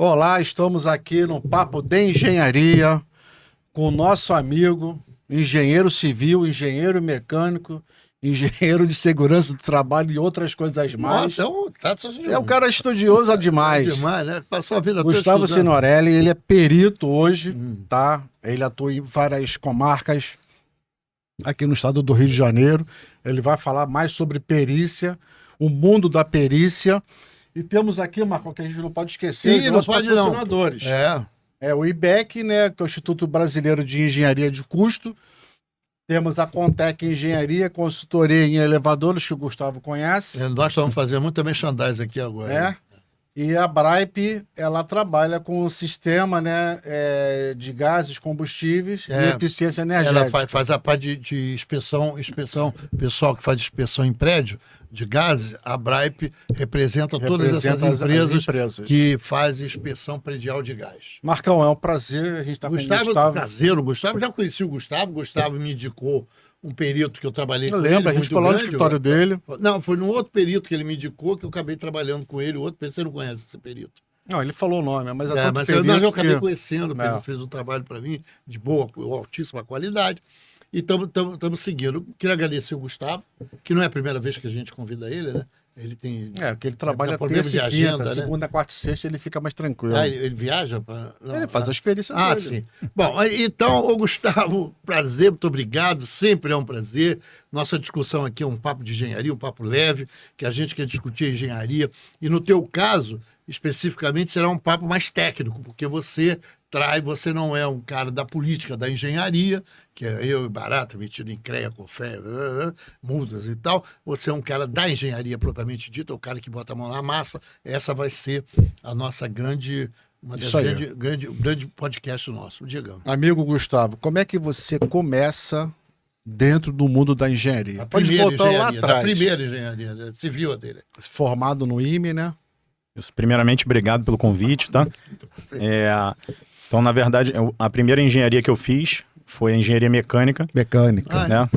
Olá, estamos aqui no Papo de Engenharia com o nosso amigo, engenheiro civil, engenheiro mecânico, engenheiro de segurança do trabalho e outras coisas mais. Nossa, É um cara estudioso demais. demais, né? Passou a vida toda Gustavo estudando. Signorelli, ele é perito hoje, tá? Ele atua em várias comarcas aqui no estado do Rio de Janeiro. Ele vai falar mais sobre perícia, o mundo da perícia. E temos aqui, Marco, que a gente não pode esquecer, Sim, os não nossos pode não. patrocinadores. É o IBEC, né, que é o Instituto Brasileiro de Engenharia de Custo. Temos a Contec Engenharia, consultoria em elevadores, que o Gustavo conhece. Nós estamos fazendo muito merchandising aqui agora. É. E a Braip, ela trabalha com o sistema, né, de gases, combustíveis e eficiência energética. Ela faz a parte de inspeção, pessoal que faz inspeção em prédio de gases, a Braip representa todas essas empresas que fazem inspeção predial de gás. Marcão, é um prazer a gente estar com o Gustavo. Prazer, o Gustavo, já conheci o Gustavo me indicou um perito que eu trabalhei com ele. Eu lembro, a gente falou no escritório dele. Não, foi num outro perito que ele me indicou, que eu acabei trabalhando com ele, o outro perito, você não conhece esse perito. Não, ele falou o nome, mas mas eu acabei conhecendo, ele fez um trabalho para mim de boa, altíssima qualidade. E estamos seguindo. Queria agradecer o Gustavo, que não é a primeira vez que a gente convida ele, né? Ele tem. Porque ele trabalha problema de agenda, né? Segunda, quarta e sexta, ele fica mais tranquilo. Ele viaja? Ele faz a experiência dele. Sim. Bom, então, ô Gustavo, prazer, muito obrigado. Sempre é um prazer. Nossa discussão aqui é um papo de engenharia, um papo leve, que a gente quer discutir engenharia. E no teu caso, especificamente, será um papo mais técnico, porque você não é um cara da política da engenharia, que é eu e Barata, metido em CREA, COFÉ, multas e tal. Você é um cara da engenharia propriamente dita, o cara que bota a mão na massa. Essa vai ser a nossa grande podcast nosso, digamos. Amigo Gustavo, como é que você começa dentro do mundo da engenharia? Pode voltar lá atrás. Da primeira engenharia civil dele. Formado no IME, né? Primeiramente, obrigado pelo convite, tá? Então, na verdade, a primeira engenharia que eu fiz foi a engenharia mecânica. Né?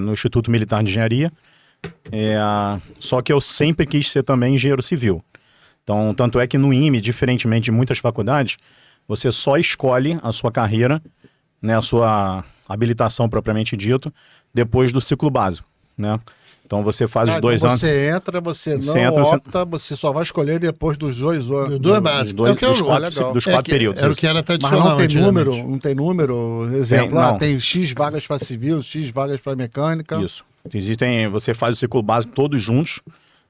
No Instituto Militar de Engenharia. Só que eu sempre quis ser também engenheiro civil. Então, tanto é que no IME, diferentemente de muitas faculdades, você só escolhe a sua carreira, né, a sua habilitação propriamente dito, depois do ciclo básico, né? Então você faz os 2 anos. Você entra, você não opta, você só vai escolher depois dos 2 anos. Dos básicos. Dos 4 períodos. Era o que era tradicional. Mas não tem número, exemplo, tem X vagas para civil, X vagas para mecânica. Isso. Você faz o ciclo básico todos juntos,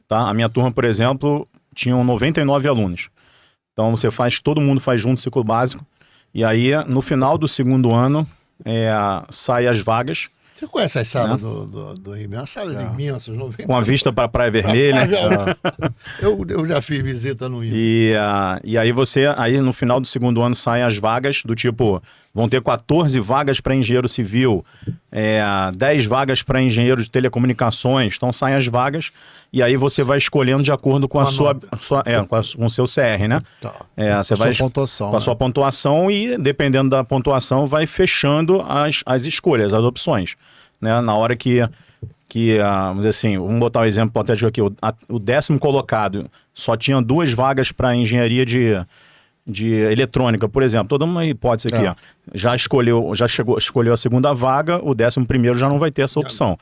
tá? A minha turma, por exemplo, tinham 99 alunos. Então todo mundo faz junto o ciclo básico, e aí no final do segundo ano sai as vagas. Você conhece as salas do IME? Uma sala imensas, 90. Com a vista para a Praia Vermelha. Eu já fiz visita no IME. E aí no final do segundo ano saem as vagas do tipo, vão ter 14 vagas para engenheiro civil, 10 vagas para engenheiro de telecomunicações, então saem as vagas e aí você vai escolhendo de acordo com com o seu CR, né? Tá. Você vai pontuação, com a sua pontuação e dependendo da pontuação vai fechando as escolhas, as opções, né? Na hora que vamos dizer assim, vamos botar um exemplo hipotético aqui, o 10º colocado só tinha 2 vagas para engenharia de eletrônica, por exemplo, toda uma hipótese aqui, já escolheu a segunda vaga, o 11º já não vai ter essa opção.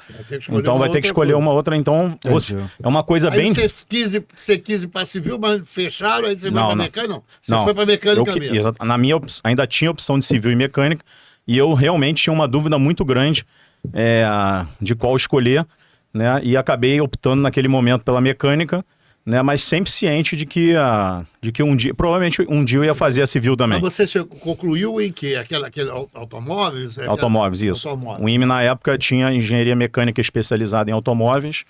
Então vai ter que escolher uma outra, então é uma coisa aí bem... Você quis ir para civil, mas fecharam, aí você vai para mecânica? Não, você foi para mecânica mesmo. Na minha ainda tinha opção de civil e mecânica, e eu realmente tinha uma dúvida muito grande de qual escolher, né? E acabei optando naquele momento pela mecânica, né, mas sempre ciente de que um dia, provavelmente um dia eu ia fazer a civil também. Mas você concluiu em quê? Aquele automóveis? Automóveis, isso. O IME na época tinha engenharia mecânica especializada em automóveis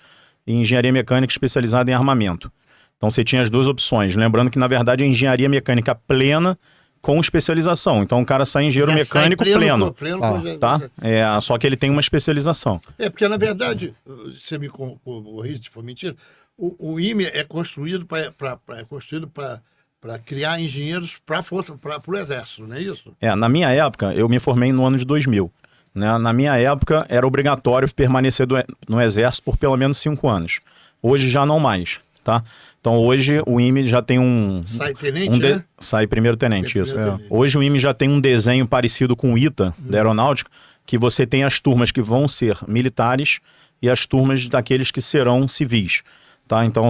e engenharia mecânica especializada em armamento. Então você tinha as duas opções. Lembrando que na verdade é engenharia mecânica plena com especialização. Então o cara sai engenheiro mecânico pleno. Tá? Só que ele tem uma especialização. Porque na verdade, você me corrige se for mentira, o IME é construído para criar engenheiros para o Exército, não é isso? Na minha época, eu me formei no ano de 2000. Né? Na minha época, era obrigatório permanecer no Exército por pelo menos 5 anos. Hoje já não mais. tá? Então hoje o IME já tem Sai tenente, né? Sai primeiro tenente, isso. Tenente. Hoje o IME já tem um desenho parecido com o ITA, da Aeronáutica, que você tem as turmas que vão ser militares e as turmas daqueles que serão civis. Tá? Então,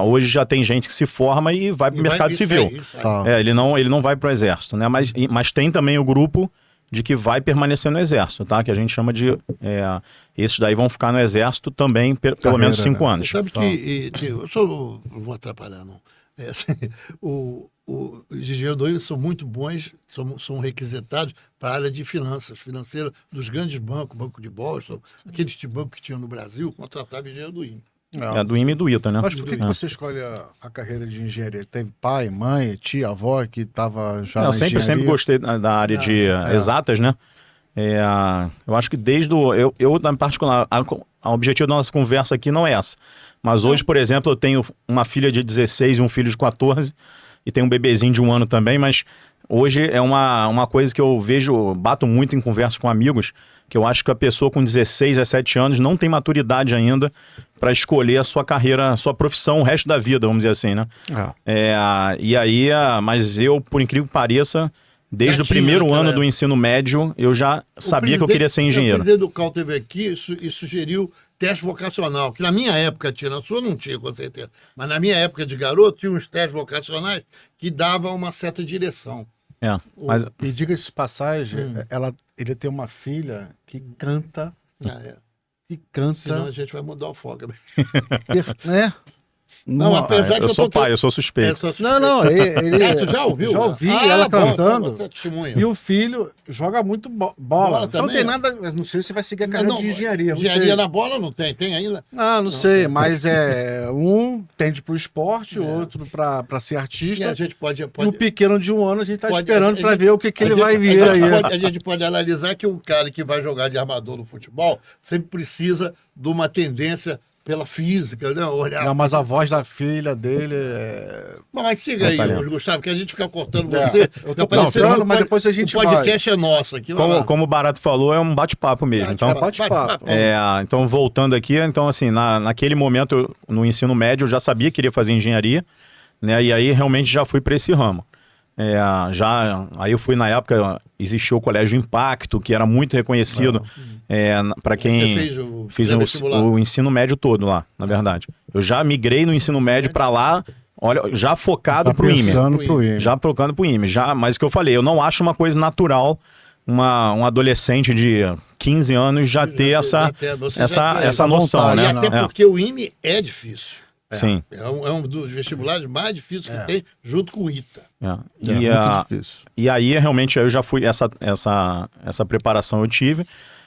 hoje já tem gente que se forma e vai para o mercado civil. Tá. Ele não vai para o exército, né? Mas tem também o grupo de que vai permanecer no exército, tá? Que a gente chama de... esses daí vão ficar no exército também pelo menos 5 anos. Você sabe que... eu só não vou atrapalhar, não. Assim, os engenheiros do IME são muito bons, são requisitados para a área de financeira dos grandes bancos, Banco de Boston, aqueles bancos que tinham no Brasil, contratava engenheiro do IME. Do IME e do ITA, né? Mas por que você escolhe a carreira de engenharia? Teve pai, mãe, tia, avó que estava já na engenharia? Sempre gostei da área de exatas, né? Eu acho que desde o... Eu na particular, o objetivo da nossa conversa aqui não é essa. Mas hoje, por exemplo, eu tenho uma filha de 16 e um filho de 14 e tenho um bebezinho de 1 ano também, mas hoje é uma coisa que eu bato muito em conversas com amigos, que eu acho que a pessoa com 16, 17 anos não tem maturidade ainda para escolher a sua carreira, a sua profissão o resto da vida, vamos dizer assim, né? E aí, mas eu, por incrível que pareça, desde o primeiro ano do ensino médio, eu já sabia que eu queria ser engenheiro. O presidente do CAL teve aqui e sugeriu teste vocacional, que na minha época tinha, na sua não tinha, com certeza, mas na minha época de garoto tinha uns testes vocacionais que davam uma certa direção. Mas... E diga-se de passagem, ele tem uma filha que canta. Que canta. Senão a gente vai mudar o foco. Né? Não, apesar que eu sou pai, eu sou suspeito. Não, ele... tu já ouviu? Já ouvi ela cantando. Você é testemunha. E o filho joga muito bola. Então não tem nada... Não sei se vai seguir a carreira de engenharia. Engenharia na bola não tem? Tem ainda? Não sei, mas um tende pro esporte, outro para ser artista. E a gente pode... E o pequeno de 1 ano a gente tá esperando para ver o que ele vai vir aí. A gente pode analisar que um cara que vai jogar de armador no futebol sempre precisa de uma tendência pela física, né? Olhar... Não, mas a voz da filha dele Mas siga aí, Gustavo, que a gente fica cortando você. Eu tô cortando, mas depois a gente vai. O podcast é nosso aqui. Como o Barato falou, é um bate-papo mesmo. Então, bate-papo. Então, voltando aqui, então assim, naquele momento, no ensino médio, eu já sabia que queria fazer engenharia, né? E aí realmente já fui para esse ramo. Aí eu fui na época, existiu o Colégio Impacto, que era muito reconhecido para quem fez o ensino médio todo lá, na verdade. Eu já migrei no ensino médio para lá, olha, já focado pro IME. Já focando pro IME. Mas o que eu falei, eu não acho uma coisa natural um adolescente de 15 anos já ter essa noção, né? E até porque o IME é difícil. Sim. É um dos vestibulares mais difíceis que tem, junto com o ITA. Muito difícil. E aí, realmente, eu já fui... Essa preparação eu tive.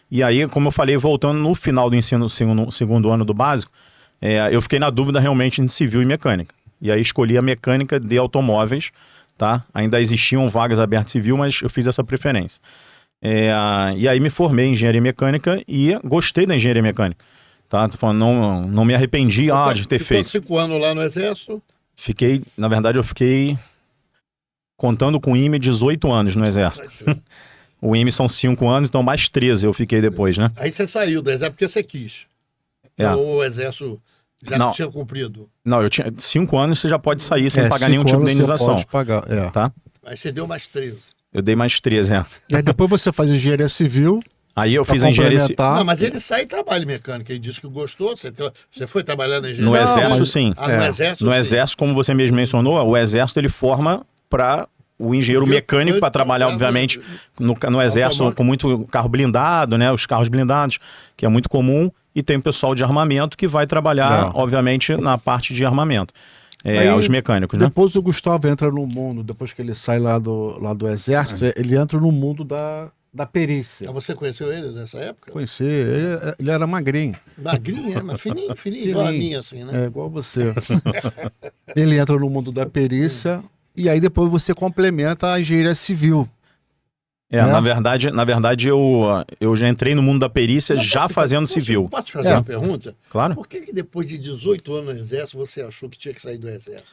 E aí, como eu falei, voltando no final do ensino, segundo ano do básico, eu fiquei na dúvida realmente entre civil e mecânica. E aí, escolhi a mecânica de automóveis, tá? Ainda existiam vagas abertas civil, mas eu fiz essa preferência. E aí, me formei em engenharia mecânica e gostei da engenharia mecânica. Tá? Tô falando, não me arrependi de ter feito. 5 anos lá no Exército? Na verdade, eu fiquei, contando com o IME, 18 anos no Exército. O IME são 5 anos, então mais 13 eu fiquei depois, né? Aí você saiu do Exército porque você quis. Ou o Exército já tinha cumprido? Não, eu tinha 5 anos, você já pode sair sem pagar nenhum tipo de indenização. Você pode pagar, tá? Aí você deu mais 13. Eu dei mais 13, E aí depois você faz engenharia civil. Aí eu fiz a engenharia civil. Não, mas ele sai e trabalha em mecânica. Ele disse que gostou. Você foi trabalhando em engenharia? No Exército, sim. No Exército, no Exército, como você mesmo mencionou, o Exército ele forma para o engenheiro mecânico para trabalhar, obviamente, no Exército com muito carro blindado, né? Os carros blindados, que é muito comum. E tem o pessoal de armamento que vai trabalhar, obviamente, na parte de armamento. Os mecânicos, né? Depois o Gustavo entra no mundo, depois que ele sai lá do Exército, ele entra no mundo da perícia. Você conheceu ele nessa época? Conheci. Ele era magrinho. Magrinho, mas fininho, igual a minha, assim, né? Igual você. Ele entra no mundo da perícia e aí depois você complementa a engenharia civil. Na verdade eu já entrei no mundo da perícia já fazendo civil. Posso te fazer uma pergunta? Claro. Por que depois de 18 anos no Exército você achou que tinha que sair do Exército?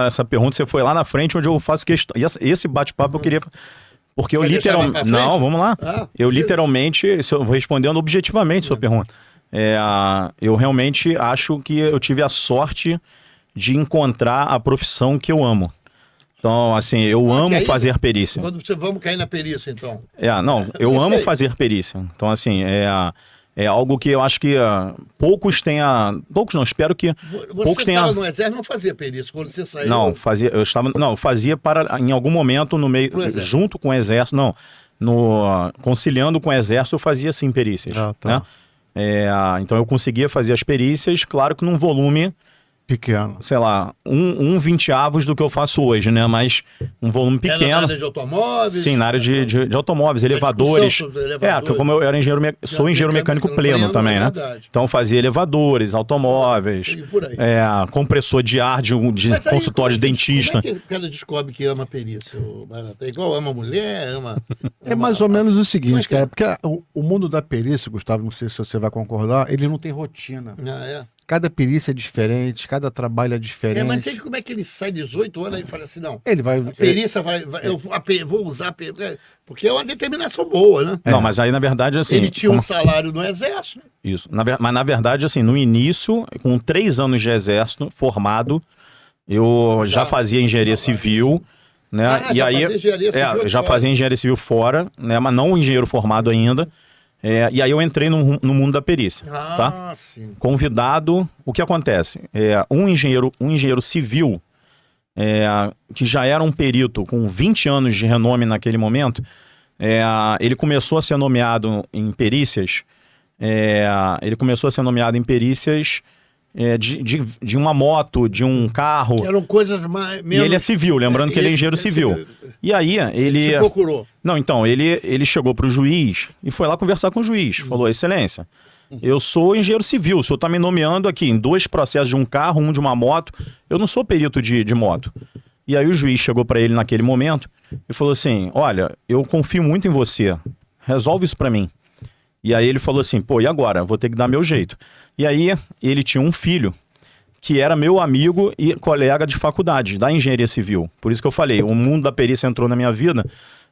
Essa pergunta você foi lá na frente onde eu faço questão. E esse bate-papo eu queria... Porque eu literalmente... Não, vamos lá. Eu literalmente, vou respondendo objetivamente sua pergunta. eu realmente acho que eu tive a sorte de encontrar a profissão que eu amo. Então, assim, eu amo fazer perícia. Quando vamos cair na perícia, então. Não, eu amo fazer perícia. Então, assim, é algo que eu acho que poucos tenham... Poucos não, espero que poucos tenham... Você estava no exército, não fazia perícia quando você saiu? Não, eu fazia para, em algum momento, no meio, junto com o exército, conciliando com o exército, eu fazia sim perícias. Né? Então eu conseguia fazer as perícias, claro que num volume pequeno. Sei lá, um 20avos do que eu faço hoje, né? Mas um volume pequeno. Na área de automóveis? Sim, na área de automóveis, elevadores. Como eu era sou engenheiro mecânico pleno também, né? Então fazia elevadores, automóveis, compressor de ar de consultório de dentista. Como é que o cara descobre que ama perícia, Barata? É igual ama mulher, ama... É mais ou menos o seguinte, cara, porque o mundo da perícia, Gustavo, não sei se você vai concordar, ele não tem rotina. Cada perícia é diferente, cada trabalho é diferente. Mas aí como é que ele sai 18 anos e fala assim, não, ele vai, a perícia eu vou usar a perícia, porque é uma determinação boa, né? Não, mas aí na verdade assim... Ele tinha um salário no exército. Isso, mas na verdade assim, no início, com 3 anos de exército formado, eu já fazia engenharia civil, né? E aí já fazia engenharia civil fora, né? Mas não engenheiro formado ainda. E aí eu entrei no mundo da perícia, tá? Sim. Convidado, o que acontece? Um engenheiro civil, que já era um perito com 20 anos de renome naquele momento, ele começou a ser nomeado em perícias, de uma moto, de um carro. Que eram coisas mais... E ele é civil, lembrando que ele é engenheiro civil. E aí ele... Te procurou. Não, então, ele chegou para o juiz e foi lá conversar com o juiz. Falou, excelência, eu sou engenheiro civil, o senhor está me nomeando aqui em 2 processos de um carro, um de uma moto. Eu não sou perito de moto. E aí o juiz chegou para ele naquele momento e falou assim, olha, eu confio muito em você, resolve isso para mim. E aí ele falou assim, pô, e agora? Vou ter que dar meu jeito. E aí ele tinha um filho que era meu amigo e colega de faculdade, da engenharia civil. Por isso que eu falei, o mundo da perícia entrou na minha vida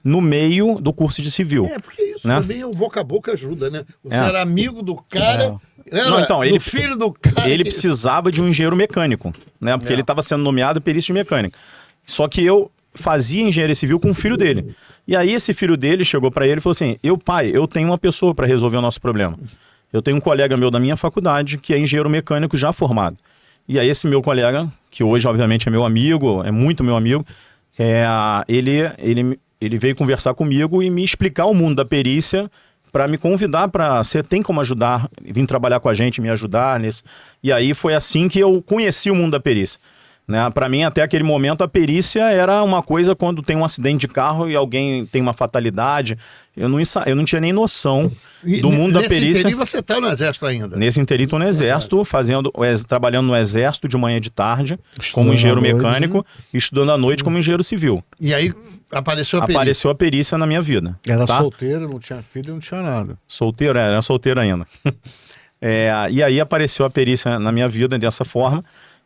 no meio do curso de civil. Porque isso também, o boca a boca ajuda, né? Você era amigo do cara... Não, então, filho do cara... Ele precisava de um engenheiro mecânico, né? Porque ele estava sendo nomeado perito de mecânica. Só que eu fazia engenharia civil com o filho dele. E aí esse filho dele chegou para ele e falou assim, pai, eu tenho uma pessoa para resolver o nosso problema. Eu tenho um colega meu da minha faculdade que é engenheiro mecânico já formado. E aí esse meu colega, que hoje obviamente é meu amigo, é muito meu amigo, ele veio conversar comigo e me explicar o mundo da perícia para me convidar para... Você tem como ajudar, vir trabalhar com a gente, me ajudar nisso. E aí foi assim que eu conheci o mundo da perícia. Né? Para mim, até aquele momento, a perícia era uma coisa quando tem um acidente de carro e alguém tem uma fatalidade. Eu não tinha nem noção do mundo da perícia. Nesse inteirinho você está no exército ainda? Nesse inteirinho estou no exército, trabalhando no exército de manhã e de tarde, como engenheiro mecânico, e estudando à noite como engenheiro civil. E aí apareceu a perícia? Apareceu a perícia na minha vida. Era solteiro, não tinha filho, não tinha nada. Solteiro, era solteiro ainda. E aí apareceu a perícia na minha vida dessa forma.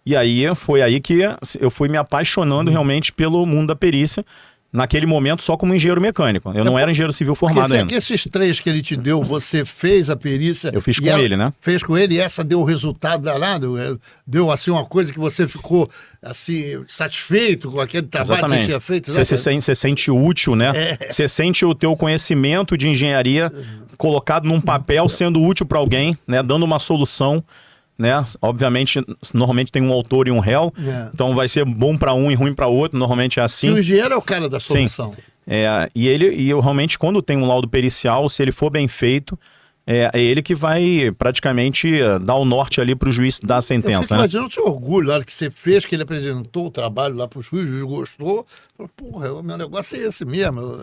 E aí foi aí que eu fui me apaixonando realmente pelo mundo da perícia, naquele momento só como engenheiro mecânico. Eu não era engenheiro civil formado ainda. Esses 3 que ele te deu, você fez a perícia... Eu fiz com ele, né? Fez com ele e essa deu o resultado danado? Deu assim uma coisa que você ficou assim satisfeito com aquele trabalho que você tinha feito? Você sente útil, né? Você sente o teu conhecimento de engenharia colocado num papel, sendo útil para alguém, né? Dando uma solução. Né? Obviamente, normalmente tem um autor e um réu, então vai ser bom para um e ruim para outro, normalmente é assim. E o engenheiro é o cara da solução. Sim. E eu realmente, quando tem um laudo pericial, se ele for bem feito, é ele que vai praticamente dar o norte ali para o juiz dar a sentença. Imagina o seu orgulho, na hora que você fez, que ele apresentou o trabalho lá para o juiz gostou, falou, porra, o meu negócio é esse mesmo.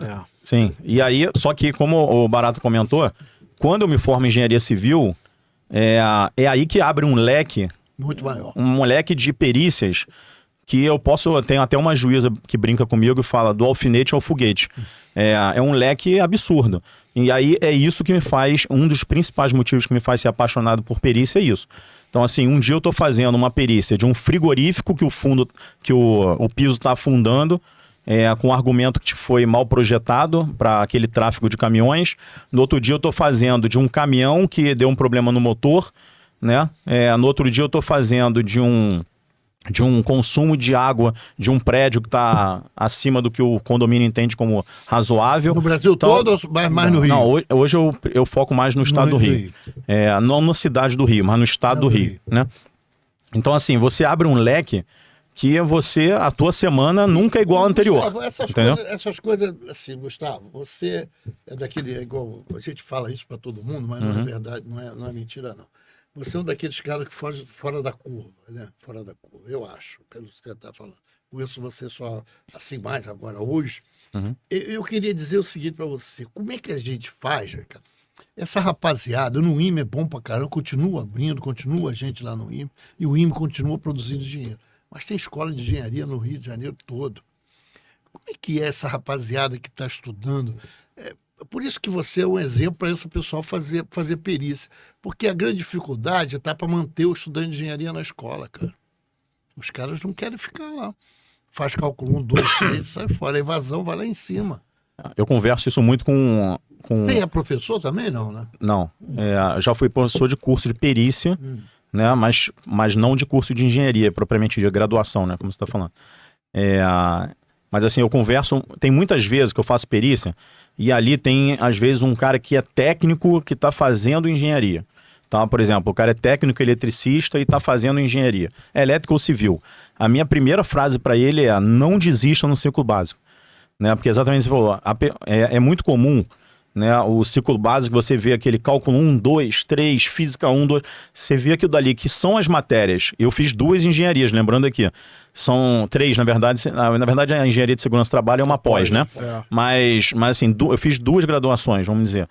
Sim, e aí, só que como o Barato comentou, quando eu me formo em engenharia civil, é aí que abre um leque muito maior. Um leque de perícias que eu tenho até uma juíza que brinca comigo e fala do alfinete ao foguete. É um leque absurdo. E aí é isso que me faz, um dos principais motivos que me faz ser apaixonado por perícia é isso. Então assim, um dia eu tô fazendo uma perícia de um frigorífico que o piso tá afundando com um argumento que foi mal projetado para aquele tráfego de caminhões. No outro dia eu estou fazendo de um caminhão que deu um problema no motor, né? No outro dia eu estou fazendo de um consumo de água de um prédio que está acima do que o condomínio entende como razoável. No Brasil então, todo ou mais no Rio? Não, hoje eu foco mais no estado do Rio. Não na cidade do Rio, mas no estado do Rio, né? Então, assim, você abre um leque que a tua semana nunca é igual à anterior. Gustavo, essas coisas, assim, Gustavo, você é daquele, igual, a gente fala isso para todo mundo, mas não é verdade, não é mentira, não. Você é um daqueles caras que foge fora da curva, né? Fora da curva, eu acho, pelo que você está falando. Conheço você só assim mais agora, hoje. Eu queria dizer o seguinte para você, como é que a gente faz, cara? Essa rapaziada, no IME é bom pra caramba, continua abrindo, continua a gente lá no IME, e o IME continua produzindo dinheiro. Mas tem escola de engenharia no Rio de Janeiro todo. Como é que é essa rapaziada que está estudando? Por isso que você é um exemplo para esse pessoal fazer perícia. Porque a grande dificuldade está para manter o estudante de engenharia na escola, cara. Os caras não querem ficar lá. Faz cálculo 1, 2, 3 e sai fora. A evasão vai lá em cima. Eu converso isso muito com... Você é professor também, não, né? Não. Já fui professor de curso de perícia, né? Mas não de curso de engenharia, propriamente de graduação, né? Como você está falando. Mas assim, eu converso... Tem muitas vezes que eu faço perícia e ali tem, às vezes, um cara que é técnico que está fazendo engenharia. Tá? Por exemplo, o cara é técnico eletricista e está fazendo engenharia. É elétrico ou civil. A minha primeira frase para ele é: não desista no ciclo básico. Né? Porque exatamente você falou, é muito comum, né, o ciclo básico, você vê aquele cálculo 1, 2, 3, física 1, 2, você vê aquilo dali, que são as matérias. Eu fiz 2 engenharias, lembrando aqui. São 3, na verdade. Na verdade, a engenharia de segurança do trabalho é uma pós, né? Mas assim, eu fiz 2 graduações, vamos dizer.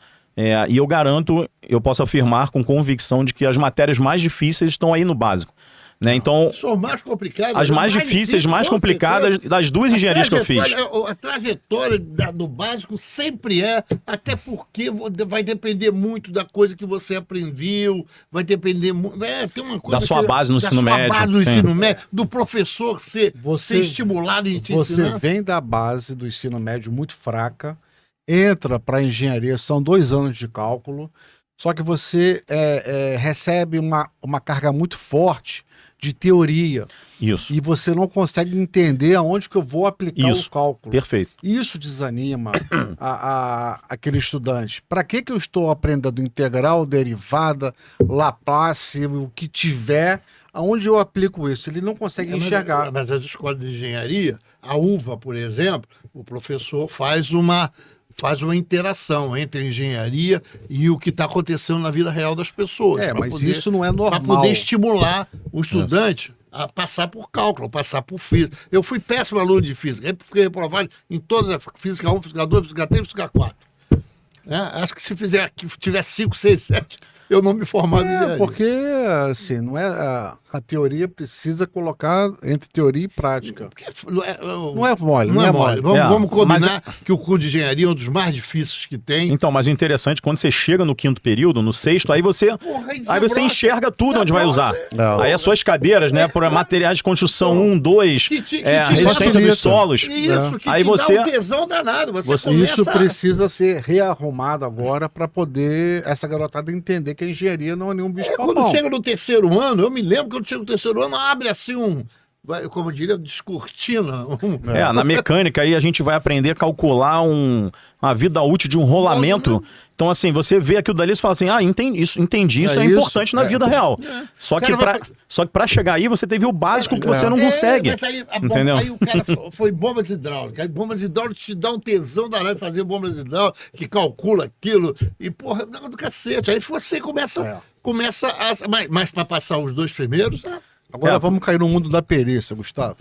E eu garanto, eu posso afirmar com convicção de que as matérias mais difíceis estão aí no básico. Né? Então, são mais complicadas. As mais difíceis, mais complicadas das 2 engenharias que eu fiz. A trajetória do básico sempre até porque vai depender muito da coisa que você aprendeu, vai depender muito. Tem uma coisa da sua base no ensino médio. Da sua base no ensino médio, do professor ser estimulado em te Você ensinar. vem da base do ensino médio muito fraca, entra para a engenharia, são 2 anos de cálculo, só que você recebe uma carga muito forte de teoria. Isso. E você não consegue entender aonde que eu vou aplicar o cálculo. Perfeito. Isso desanima aquele estudante. Para que eu estou aprendendo integral, derivada, Laplace, o que tiver, aonde eu aplico isso? Ele não consegue enxergar. Mas as escolas de engenharia, a UVA, por exemplo, o professor faz uma interação entre a engenharia e o que está acontecendo na vida real das pessoas. Mas isso não é normal. Para poder estimular o estudante a passar por cálculo, passar por física. Eu fui péssimo aluno de física. Eu fiquei reprovado em todas as física 1, física 2, física 3, física 4. Acho que se tiver 5, 6, 7... eu não me formava em engenharia. Porque, assim, não é, a teoria precisa colocar entre teoria e prática. Não é mole. Não é mole. Vamos combinar que o curso de engenharia é um dos mais difíceis que tem. Então, mas o interessante, quando você chega no 5º período, no 6º, aí você enxerga tudo onde vai usar. Aí as suas cadeiras, né, por materiais de construção 1, 2, resistência dos solos. Isso, que aí te dá um tesão danado. Isso precisa ser rearrumado agora para poder essa garotada entender que a engenharia não é nenhum bicho papão. Quando chega no 3º ano, eu me lembro que quando chega no 3º ano, abre assim como eu diria, descortina. Na mecânica aí a gente vai aprender a calcular a vida útil de um rolamento. Então, assim, você vê aquilo dali e fala assim, entendi, isso é importante na vida real. Só que para chegar aí, você teve o básico que você não consegue. Mas aí, entendeu? Aí o cara foi bombas hidráulicas. Aí bombas hidráulicas te dá um tesão danado de fazer bombas hidráulicas, que calcula aquilo. E, porra, não do cacete. Aí você começa a... Mas para passar os 2 primeiros... Agora vamos cair no mundo da perícia, Gustavo.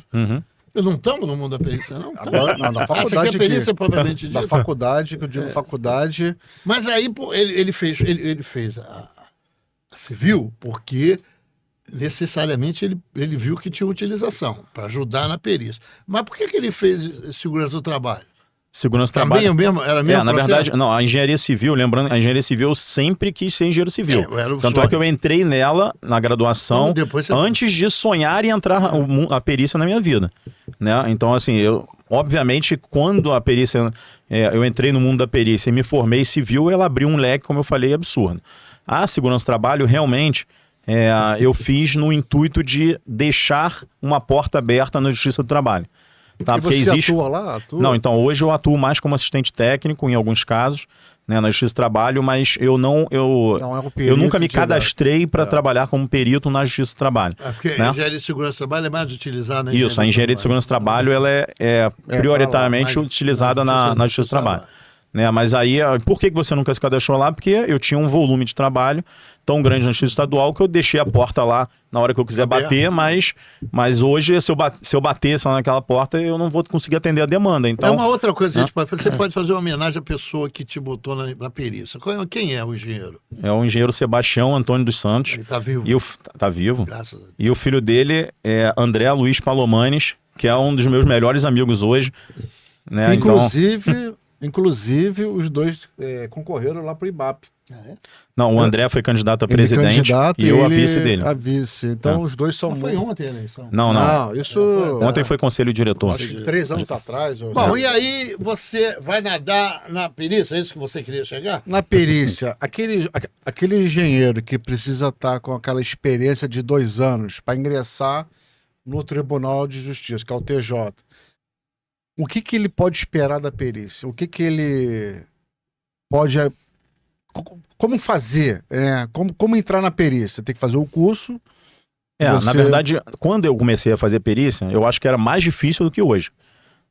Não estamos no mundo da perícia, não? Agora, não, da faculdade. Essa aqui é a perícia propriamente dita. Da faculdade, que eu digo faculdade. Mas aí ele fez a civil porque necessariamente ele viu que tinha utilização para ajudar na perícia. Mas por que ele fez segurança do trabalho? Segurança do Também trabalho. era mesmo na processo? verdade, não, a engenharia civil, lembrando, a engenharia civil eu sempre quis ser engenheiro civil. Tanto é que eu entrei nela na graduação antes de sonhar em entrar a perícia na minha vida, né? Então, assim, obviamente, quando a perícia, eu entrei no mundo da perícia e me formei civil, ela abriu um leque, como eu falei, absurdo. A segurança do trabalho, realmente, eu fiz no intuito de deixar uma porta aberta na Justiça do Trabalho. Tá, porque existe... atua lá? Não, então hoje eu atuo mais como assistente técnico em alguns casos, né, na Justiça do Trabalho, mas eu nunca me cadastrei para trabalhar como perito na Justiça do Trabalho. Porque né? a engenharia de segurança do trabalho é mais utilizada na Isso, a engenharia de segurança do trabalho ela é prioritariamente utilizada na Justiça do Trabalho. Né? Mas aí, por que você nunca se cadastrou lá? Porque eu tinha um volume de trabalho tão grande na Justiça Estadual que eu deixei a porta lá na hora que eu quiser bater, mas hoje, se eu batesse lá naquela porta, eu não vou conseguir atender a demanda. Então, é uma outra coisa que a gente pode fazer. Você pode fazer uma homenagem à pessoa que te botou na perícia. Quem é o engenheiro? É o engenheiro Sebastião Antônio dos Santos. Ele tá vivo? Tá vivo. Graças a Deus. E o filho dele é André Luiz Palomanes, que é um dos meus melhores amigos hoje. Né? Inclusive, os dois concorreram lá para o IBAP. Não, o André foi candidato a presidente e eu a vice dele. A vice. Então, os dois são... Não foi ontem a eleição? Não. Isso... Ontem foi conselho diretor. Acho que 3 anos atrás. Bom, e aí você vai nadar na perícia? É isso que você queria chegar? Na perícia, aquele engenheiro que precisa estar com aquela experiência de 2 anos para ingressar no Tribunal de Justiça, que é o TJ. O que ele pode esperar da perícia? O que ele pode... Como fazer? Como entrar na perícia? Tem que fazer o curso. Na verdade, quando eu comecei a fazer perícia, eu acho que era mais difícil do que hoje.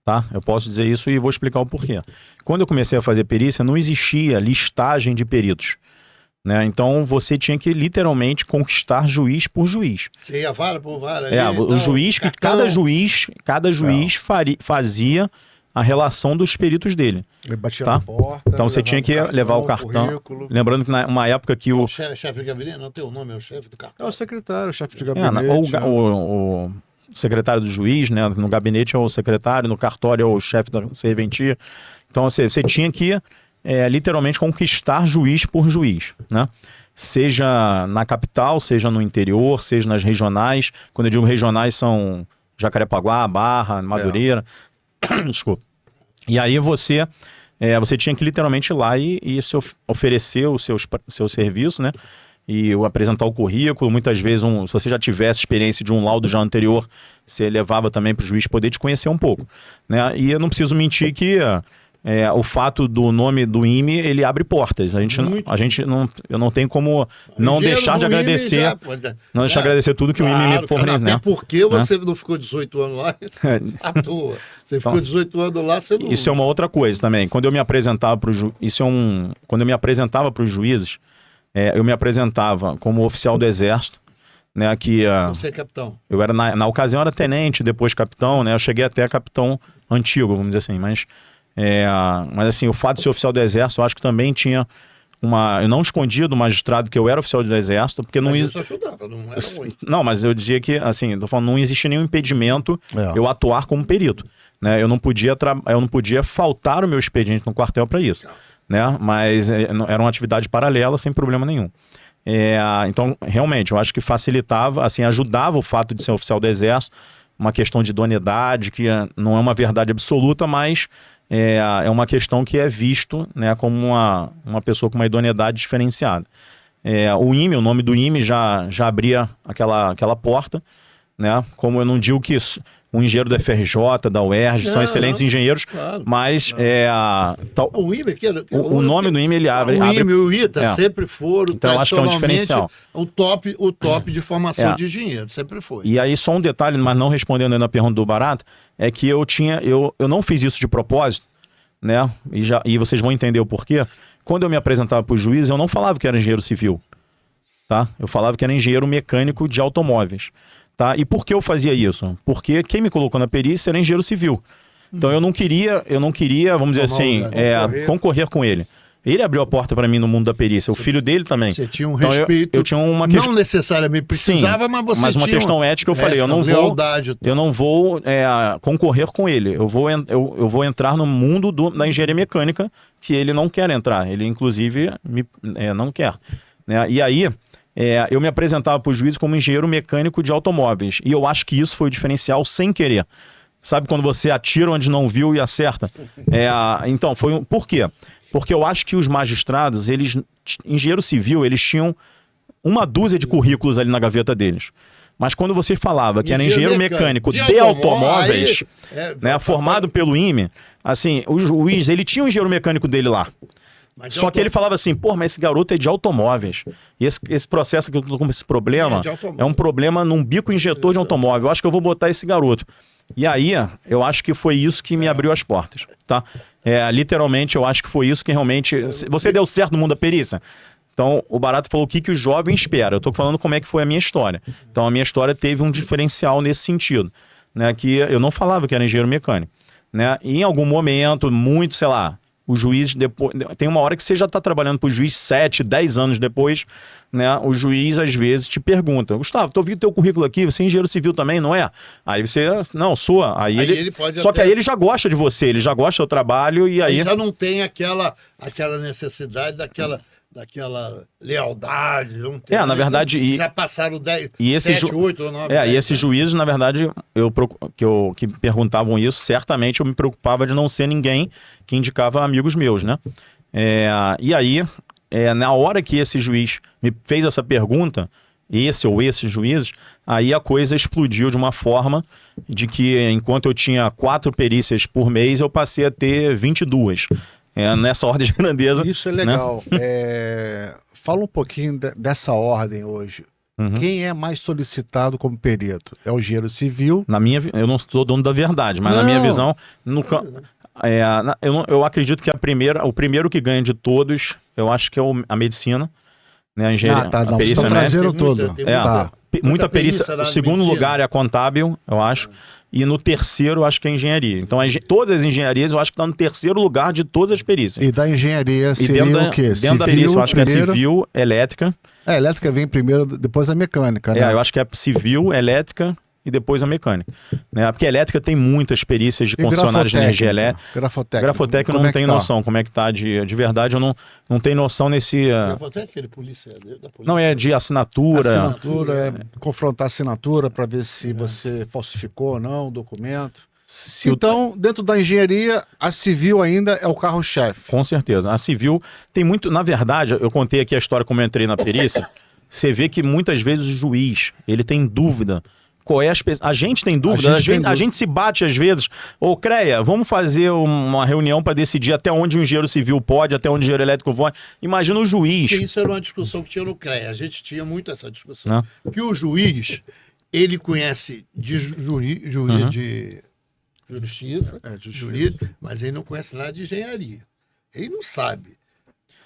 Tá? Eu posso dizer isso e vou explicar o porquê. Quando eu comecei a fazer perícia, não existia listagem de peritos. Né? Então você tinha que literalmente conquistar juiz por juiz. Você ia vara por vara. O juiz, que cada juiz fazia a relação dos peritos dele. Ele batia na porta. Então você tinha que levar o cartão. Currículo. Lembrando que numa época que o chefe de gabinete, não tem o nome, é o chefe do cartão. É o secretário, o chefe de gabinete. O secretário do juiz, né? No gabinete é o secretário, no cartório é o chefe da serventia. Então você tinha que literalmente conquistar juiz por juiz, né? Seja na capital, seja no interior, seja nas regionais. Quando eu digo regionais são Jacarepaguá, Barra, Madureira. Desculpa. E aí você tinha que literalmente ir lá e se oferecer o seu serviço, né? E apresentar o currículo. Muitas vezes, se você já tivesse experiência de um laudo já anterior, você levava também para o juiz poder te conhecer um pouco, né? E eu não preciso mentir que o fato do nome do IME, ele abre portas. Eu não tenho como não deixar de agradecer, não deixar de agradecer tudo que o IME me fornece, né? Até porque você não ficou 18 anos lá à toa. Você ficou 18 anos lá, você não... Isso é uma outra coisa também. Quando eu me apresentava para quando eu me apresentava para os juízes, eu me apresentava como oficial do Exército, né? Que você é capitão. Eu era na ocasião era tenente, depois capitão, né? Eu cheguei até capitão antigo, vamos dizer assim, mas assim, o fato de ser oficial do Exército, eu acho que também tinha eu não escondia do magistrado que eu era oficial do Exército, porque não isso ajudava, não era ruim. Não, mas eu dizia que, assim, tô falando, não existia nenhum impedimento eu atuar como perito, né? Eu não podia faltar o meu expediente no quartel para isso, né? Mas era uma atividade paralela, sem problema nenhum. Então, realmente, eu acho que facilitava, assim, ajudava o fato de ser oficial do Exército, uma questão de idoneidade, que não é uma verdade absoluta, mas é uma questão que é visto, né, como uma pessoa com uma idoneidade diferenciada. O nome do IME já abria aquela porta, né? Como eu não digo que um engenheiro da FRJ, da UERJ, são excelentes engenheiros, claro, mas o IME, o nome do IME ele abre... O IME e o ITA sempre foram, então, acho que é um diferencial. o top de formação de engenheiro, sempre foi. E aí só um detalhe, mas não respondendo ainda a pergunta do Barato, é que eu não fiz isso de propósito, né? E vocês vão entender o porquê. Quando eu me apresentava para o juiz, eu não falava que era engenheiro civil, tá? Eu falava que era engenheiro mecânico de automóveis. Tá? E por que eu fazia isso? Porque quem me colocou na perícia era engenheiro civil. Então eu não queria, vamos dizer assim, concorrer com ele. Ele abriu a porta para mim no mundo da perícia, o filho dele também. Você tinha um Então, respeito. eu tinha uma Não necessariamente precisava, mas você mas uma tinha questão ética, eu falei, eu não vou concorrer com ele. Eu vou entrar no mundo da engenharia mecânica que ele não quer entrar. Ele, inclusive, não quer. Né? E aí, eu me apresentava para os juízes como engenheiro mecânico de automóveis. E eu acho que isso foi o diferencial sem querer. Sabe quando você atira onde não viu e acerta? Então, por quê? Porque eu acho que os magistrados, engenheiro civil, eles tinham uma dúzia de currículos ali na gaveta deles. Mas quando você falava que era engenheiro mecânico de automóveis, formado pelo IME, assim, o juiz, ele tinha um engenheiro mecânico dele lá. Só que ele falava assim, mas esse garoto é de automóveis. E esse processo que eu tô com esse problema é um problema num bico injetor de automóvel. Eu acho que eu vou botar esse garoto. E aí, eu acho que foi isso que me abriu as portas, tá? Literalmente, eu acho que foi isso que realmente... Você deu certo no mundo da perícia? Então, o Barato falou o que o jovem espera. Eu tô falando como é que foi a minha história. Então, a minha história teve um diferencial nesse sentido, né? Que eu não falava que era engenheiro mecânico, né? E em algum momento, muito, sei lá, o juiz, depois, tem uma hora que você já está trabalhando para o juiz 7, 10 anos depois, né? O juiz às vezes te pergunta, Gustavo, estou vendo teu currículo aqui, você é engenheiro civil também, não é? Aí você, não, sou. Aí ele só que aí ele já gosta de você, ele já gosta do trabalho e aí já não tem aquela necessidade daquela lealdade. Não tem, na verdade... já passaram 10, e 7, 8 ou 9... e esses juízes, na verdade, que perguntavam isso, certamente eu me preocupava de não ser ninguém que indicava amigos meus, né? E aí, na hora que esse juiz me fez essa pergunta, esses juízes, aí a coisa explodiu de uma forma de que, enquanto eu tinha 4 perícias por mês, eu passei a ter 22. Nessa ordem de grandeza. Isso é legal. Né? Fala um pouquinho dessa ordem hoje. Uhum. Quem é mais solicitado como perito? É o engenheiro civil? Eu não sou dono da verdade, mas na minha visão, eu acredito que o primeiro que ganha de todos, eu acho que é a medicina, né? A engenharia, a perícia médica. Todo. Muita perícia. O segundo lugar é a contábil, eu acho. E no terceiro, eu acho que é engenharia. Então, todas as engenharias, eu acho que estão no terceiro lugar de todas as perícias. E da engenharia seria o quê? Dentro da perícia, eu acho que é civil, elétrica. Elétrica vem primeiro, depois a mecânica, né? Eu acho que é civil, elétrica e depois a mecânica. Né? Porque a elétrica tem muitas perícias de concessionários de energia elétrica. Grafotécnica eu não tenho noção como é que tá de verdade, eu não tenho noção nesse... Grafotécnica é aquele polícia da polícia? Não, é de assinatura. Confrontar a assinatura para ver se você falsificou ou não o documento. Então, dentro da engenharia, a civil ainda é o carro-chefe. Com certeza. A civil tem muito... Na verdade, eu contei aqui a história como eu entrei na perícia, você vê que muitas vezes o juiz, ele tem dúvida. A gente tem dúvida, a gente se bate às vezes. CREA, vamos fazer uma reunião para decidir até onde o engenheiro civil pode, até onde o engenheiro elétrico pode. Imagina o juiz. Porque isso era uma discussão que tinha no CREA. A gente tinha muito essa discussão. Que o juiz, ele conhece de justiça, mas ele não conhece nada de engenharia. Ele não sabe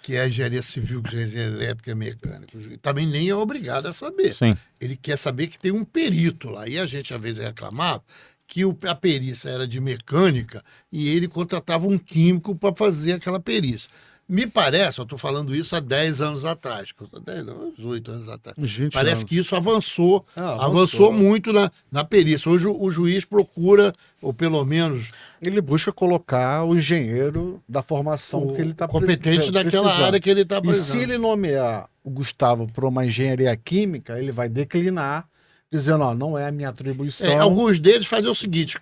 que é engenharia civil, que é engenharia elétrica e mecânica. Também nem é obrigado a saber. Sim. Ele quer saber que tem um perito lá. E a gente, às vezes, reclamava que a perícia era de mecânica e ele contratava um químico para fazer aquela perícia. Me parece, eu estou falando isso há 10 anos atrás, 8 anos atrás. Parece que isso avançou muito na perícia. Hoje o juiz procura, ou pelo menos... Ele busca colocar o engenheiro da formação que ele está competente daquela área que ele está precisando. E se ele nomear o Gustavo para uma engenharia química, ele vai declinar, dizendo, não é a minha atribuição. Alguns deles fazem o seguinte,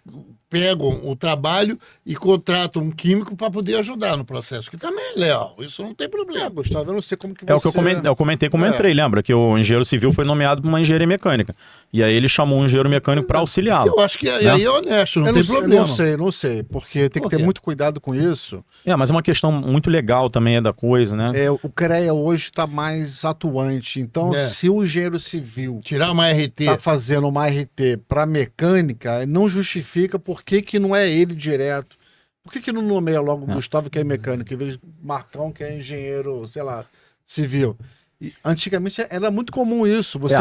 pegam o trabalho e contratam um químico para poder ajudar no processo, que também é legal, isso não tem problema. Gustavo, eu não sei como que você... É o que eu comentei como entrei, lembra? Que o engenheiro civil foi nomeado para uma engenharia mecânica. E aí ele chamou um engenheiro mecânico para auxiliá-lo. Eu acho que aí é honesto, não tem problema. Não sei, porque tem que ter muito cuidado com isso. Mas é uma questão muito legal também da coisa, né? O CREA hoje está mais atuante, então se o engenheiro civil tirar uma RT, está fazendo uma RT para mecânica, não justifica por que não é ele direto. Por que não nomeia logo o Gustavo, que é mecânico, em vez de Marcão, que é engenheiro, sei lá, civil? E, antigamente era muito comum isso, você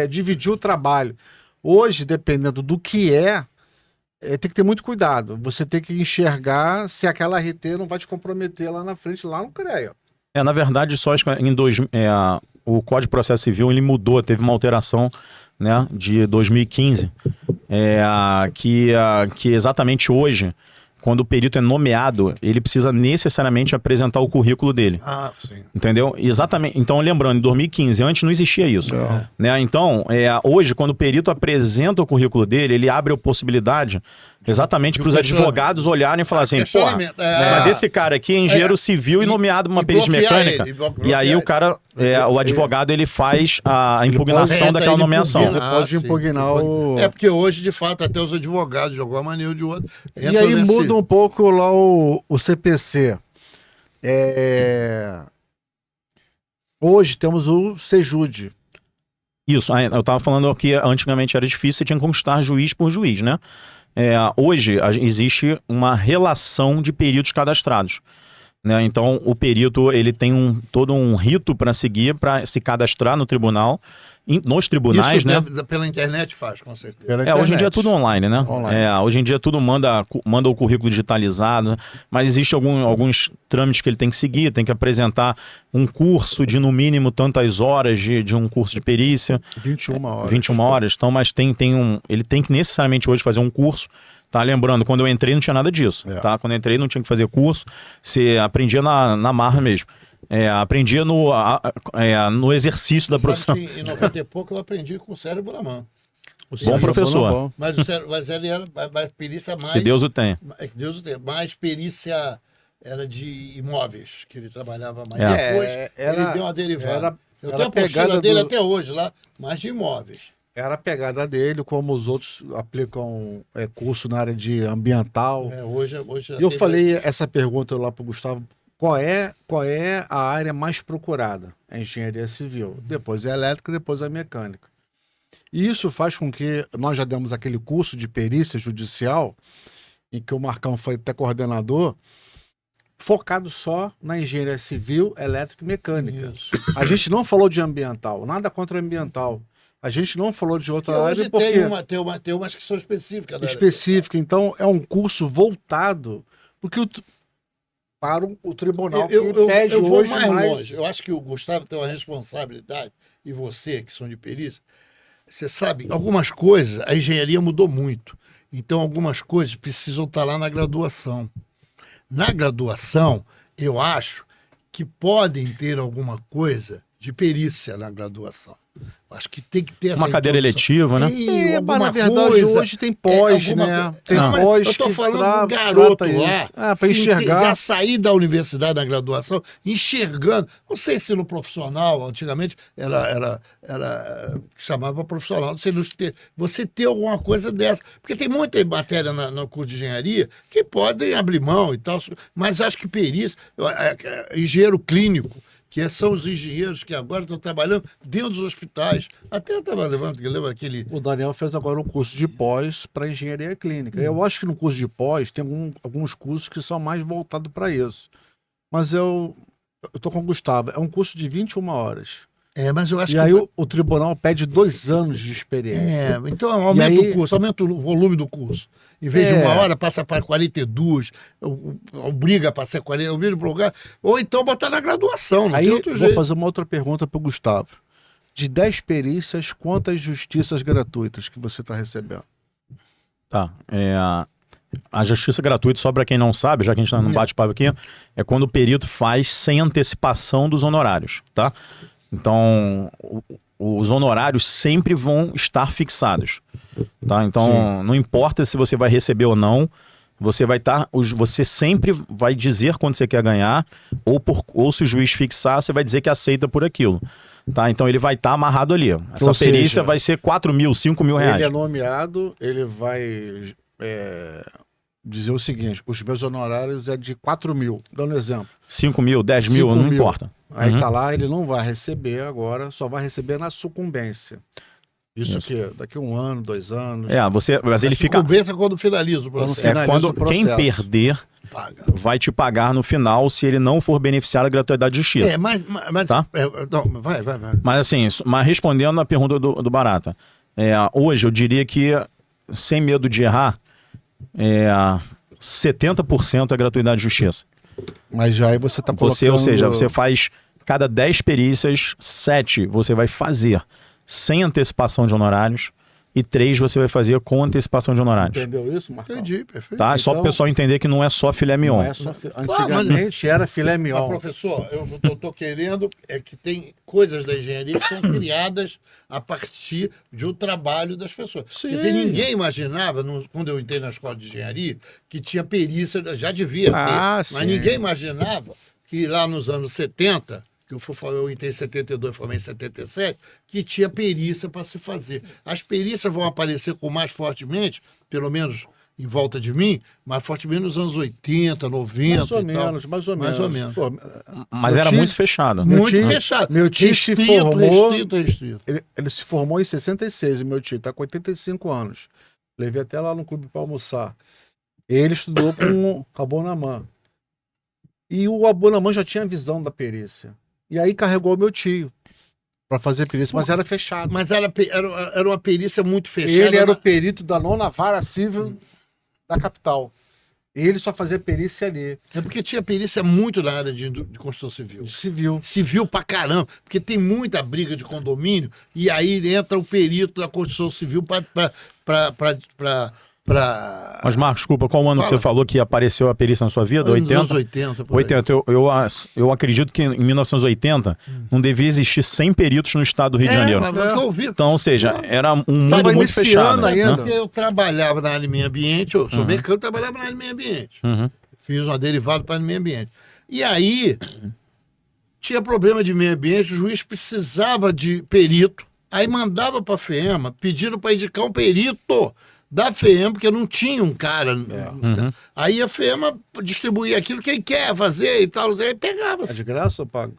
dividir o trabalho. Hoje, dependendo do que tem que ter muito cuidado. Você tem que enxergar se aquela RT não vai te comprometer lá na frente, lá no CREA. Na verdade, só acho que o Código de Processo Civil ele mudou, teve uma alteração, né, de 2015, que exatamente hoje, quando o perito é nomeado, ele precisa necessariamente apresentar o currículo dele. Ah, sim. Entendeu? Exatamente. Então, lembrando, em 2015, antes não existia isso. Né? Então, hoje, quando o perito apresenta o currículo dele, ele abre a possibilidade exatamente para os advogados olharem e falar assim, porra, mas esse cara aqui é engenheiro civil e nomeado uma perícia mecânica. E aí o cara, o advogado, ele faz a impugnação daquela nomeação. Ele pode impugnar o... porque hoje, de fato, até os advogados, de alguma maneira ou de outra... E aí muda um pouco lá o CPC. Hoje temos o Sejude. Isso, eu estava falando que antigamente era difícil, você tinha que conquistar juiz por juiz, né? Hoje existe uma relação de peritos cadastrados, né? Então o perito ele tem todo um rito para seguir para se cadastrar no tribunal, nos tribunais, isso, né? Pela internet faz, com certeza. Hoje em dia é tudo online, né? Hoje em dia tudo manda o currículo digitalizado, né? Mas existe alguns trâmites que ele tem que seguir, tem que apresentar um curso de no mínimo tantas horas de um curso de perícia. 21 horas. 21 horas, então, mas ele tem que necessariamente hoje fazer um curso. Tá, lembrando, quando eu entrei não tinha nada disso, tá? Quando eu entrei não tinha que fazer curso, você aprendia na marra mesmo. Aprendia no exercício da profissão. Sabe que em 90 e pouco eu aprendi com o cérebro na mão. Bom professor. Mas ele era mais perícia mais... Que Deus o tenha. Que Deus o tenha. Mais perícia era de imóveis, que ele trabalhava mais. Depois ele deu uma derivada. Eu tenho a postura dele até hoje lá, mais de imóveis. Era a pegada dele, como os outros aplicam curso na área de ambiental. Hoje eu falei essa pergunta lá para o Gustavo, qual é a área mais procurada? A engenharia civil, depois a elétrica, depois a mecânica. E isso faz com que nós já demos aquele curso de perícia judicial, em que o Marcão foi até coordenador, focado só na engenharia civil, elétrica e mecânica. Isso. A gente não falou de ambiental, nada contra o ambiental. A gente não falou de outra área porque... Tem umas que são específicas. Específica. Então, é um curso voltado para o tribunal que pede eu vou hoje mais longe. Eu acho que o Gustavo tem uma responsabilidade, e você, que são de perícia, você sabe, algumas coisas, a engenharia mudou muito. Então, algumas coisas precisam estar lá na graduação. Na graduação, eu acho que podem ter alguma coisa de perícia na graduação. Acho que tem que ter essa uma cadeira eletiva, né? Mas na verdade hoje tem pós, né? Tem pós. Eu tô falando do garoto lá, para enxergar. Já sair da universidade na graduação, enxergando. Não sei se no profissional, antigamente, chamava profissional. Não sei você ter alguma coisa dessa. Porque tem muita matéria no curso de engenharia que podem abrir mão e tal, mas acho que perícia, engenheiro clínico, que são os engenheiros que agora estão trabalhando dentro dos hospitais. Até eu estava levando, lembra aquele... O Daniel fez agora um curso de pós para engenharia clínica. Eu acho que no curso de pós tem alguns cursos que são mais voltados para isso. Mas eu estou com o Gustavo, é um curso de 21 horas. Mas eu acho e aí o tribunal pede 2 anos de experiência. Então aumenta o curso, aumenta o volume do curso. Em vez de 1 hora, passa para 42, obriga a passar 40, ou então botar na graduação, não aí tem outro vou jeito. Fazer uma outra pergunta para o Gustavo. De 10 perícias, quantas justiças gratuitas que você está recebendo? Tá, a justiça gratuita, só para quem não sabe, já que a gente está num bate-papo aqui, é quando o perito faz sem antecipação dos honorários, tá? Então, os honorários sempre vão estar fixados, tá? Então, não importa se você vai receber ou não, você sempre vai dizer quando você quer ganhar, ou se o juiz fixar, você vai dizer que aceita por aquilo, tá? Então, ele vai estar amarrado ali. Essa perícia vai ser 4 mil, 5 mil reais. Ele é nomeado, ele vai dizer o seguinte, os meus honorários é de 4 mil, dando um exemplo. 5 mil, 10 mil, não importa. Aí tá lá, ele não vai receber agora, só vai receber na sucumbência. Isso. Que daqui 1 ano, 2 anos. Mas ele fica... Sucumbência quando finaliza o processo. Quando quem perder vai te pagar no final se ele não for beneficiado da gratuidade de justiça. Mas tá? Não, vai. Mas assim, respondendo a pergunta do Barata, hoje eu diria que, sem medo de errar, 70% é gratuidade de justiça. Mas já aí você está colocando... Ou seja, você faz cada 10 perícias, 7 você vai fazer sem antecipação de honorários e 3 você vai fazer com antecipação de honorários. Entendeu isso, Marcão? Entendi, perfeito. Tá? Só para o pessoal entender que não é só filé mignon. Não é só Antigamente era filé mignon. Mas, professor, eu estou querendo é que tem coisas da engenharia que são criadas a partir de um trabalho das pessoas. Sim. Quer dizer, ninguém imaginava, quando eu entrei na escola de engenharia, que tinha perícia, já devia ter, mas sim. ninguém imaginava que lá nos anos 70, que eu entrei em 72, formei em 77, que tinha perícia para se fazer. As perícias vão aparecer com mais fortemente, pelo menos em volta de mim, mais fortemente nos anos 80, 90 mais ou e tal. menos, mais ou menos. Pô, mas era muito fechado. Muito fechado. Meu tio se formou... Restrito. Ele se formou em 66, o meu tio está com 85 anos. Levei até lá no clube para almoçar. Ele estudou com o Abonamã. E o Abonamã já tinha visão da perícia. E aí carregou o meu tio para fazer perícia, mas era fechado. Mas era uma perícia muito fechada. Ele era o perito da 9ª Vara Civil da capital. Ele só fazia perícia ali. É porque tinha perícia muito na área de construção civil. Civil. Civil pra caramba. Porque tem muita briga de condomínio e aí entra o perito da construção civil Mas, Marcos, desculpa, qual ano que você falou que apareceu a perícia na sua vida? Nos 80? anos 80. 80. Eu acredito que em 1980 não devia existir 100 peritos no estado do Rio de Janeiro. Mas eu ouvi. Então, ou seja, era um mundo Tava muito fechado. ainda. Porque eu trabalhava na área de meio ambiente, eu sou mecânico, trabalhava na área de meio ambiente. Fiz uma derivada para o meio ambiente. E aí, tinha problema de meio ambiente, o juiz precisava de perito, aí mandava para a FEMA, pedindo para indicar um perito da FEMA, porque não tinha um cara. Aí a FEMA distribuía aquilo, quem quer fazer e tal, aí pegava. É de graça ou pago?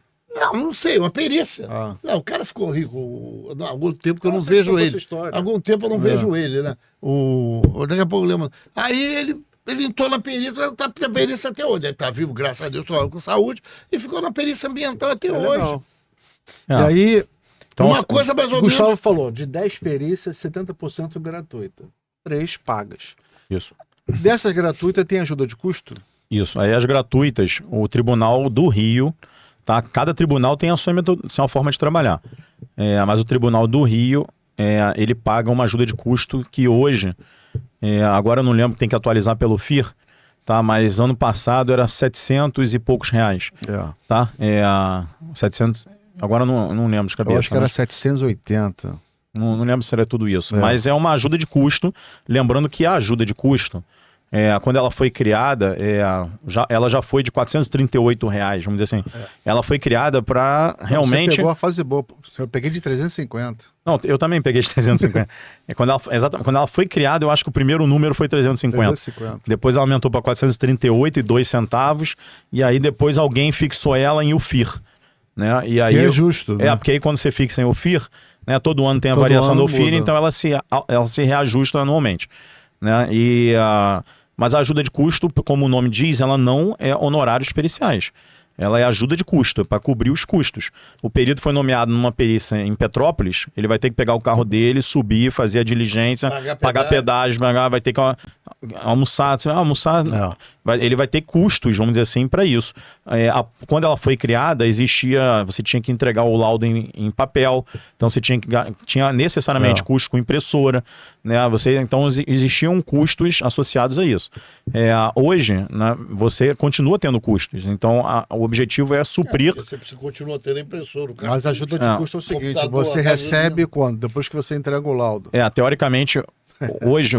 Não sei, uma perícia. Não, o cara ficou rico há algum tempo que eu não vejo ele. Há algum tempo eu não vejo ele, né? Daqui a pouco eu lembro. Aí ele entrou na perícia, tá na perícia até hoje. Ele tá vivo, graças a Deus, com saúde, e ficou na perícia ambiental até hoje. E aí, então, uma coisa mais ou menos. Gustavo falou, de 10 perícias, 70% gratuita. 3 pagas. Isso. Dessas gratuitas tem ajuda de custo? Isso. Aí as gratuitas, o Tribunal do Rio, tá? Cada tribunal tem a sua forma de trabalhar. Mas o Tribunal do Rio, ele paga uma ajuda de custo que hoje, agora eu não lembro, tem que atualizar pelo FIR, tá? Mas ano passado era 700 e poucos reais. Tá? 700, agora não lembro de cabeça. Eu acho que era 780. Não lembro se era tudo isso. Mas é uma ajuda de custo. Lembrando que a ajuda de custo, quando ela foi criada, ela já foi de R$438, vamos dizer assim. Ela foi criada para realmente... Você pegou a fase boa. Eu peguei de 350. Não, eu também peguei de 350. Quando ela foi criada, eu acho que o primeiro número foi 350. Depois ela aumentou para 438,02 centavos. E aí depois alguém fixou ela em UFIR. Né? E aí, é justo. Né? Porque aí quando você fixa em UFIR, né, todo ano tem a variação do UFIR, então ela se reajusta anualmente. Né? Mas a ajuda de custo, como o nome diz, ela não é honorários periciais. Ela é ajuda de custo, para cobrir os custos. O perito foi nomeado numa perícia em Petrópolis, ele vai ter que pegar o carro dele, subir, fazer a diligência, pagar pedágio, vai ter que almoçar. Ele vai ter custos, vamos dizer assim, para isso. Quando ela foi criada, você tinha que entregar o laudo em papel, então você tinha necessariamente custos com impressora, né? Então existiam custos associados a isso. Hoje, né, você continua tendo custos, então o objetivo é suprir... Você continua tendo impressora. Mas a ajuda de custo é o seguinte, você recebe quando? Depois que você entrega o laudo. Teoricamente... Hoje,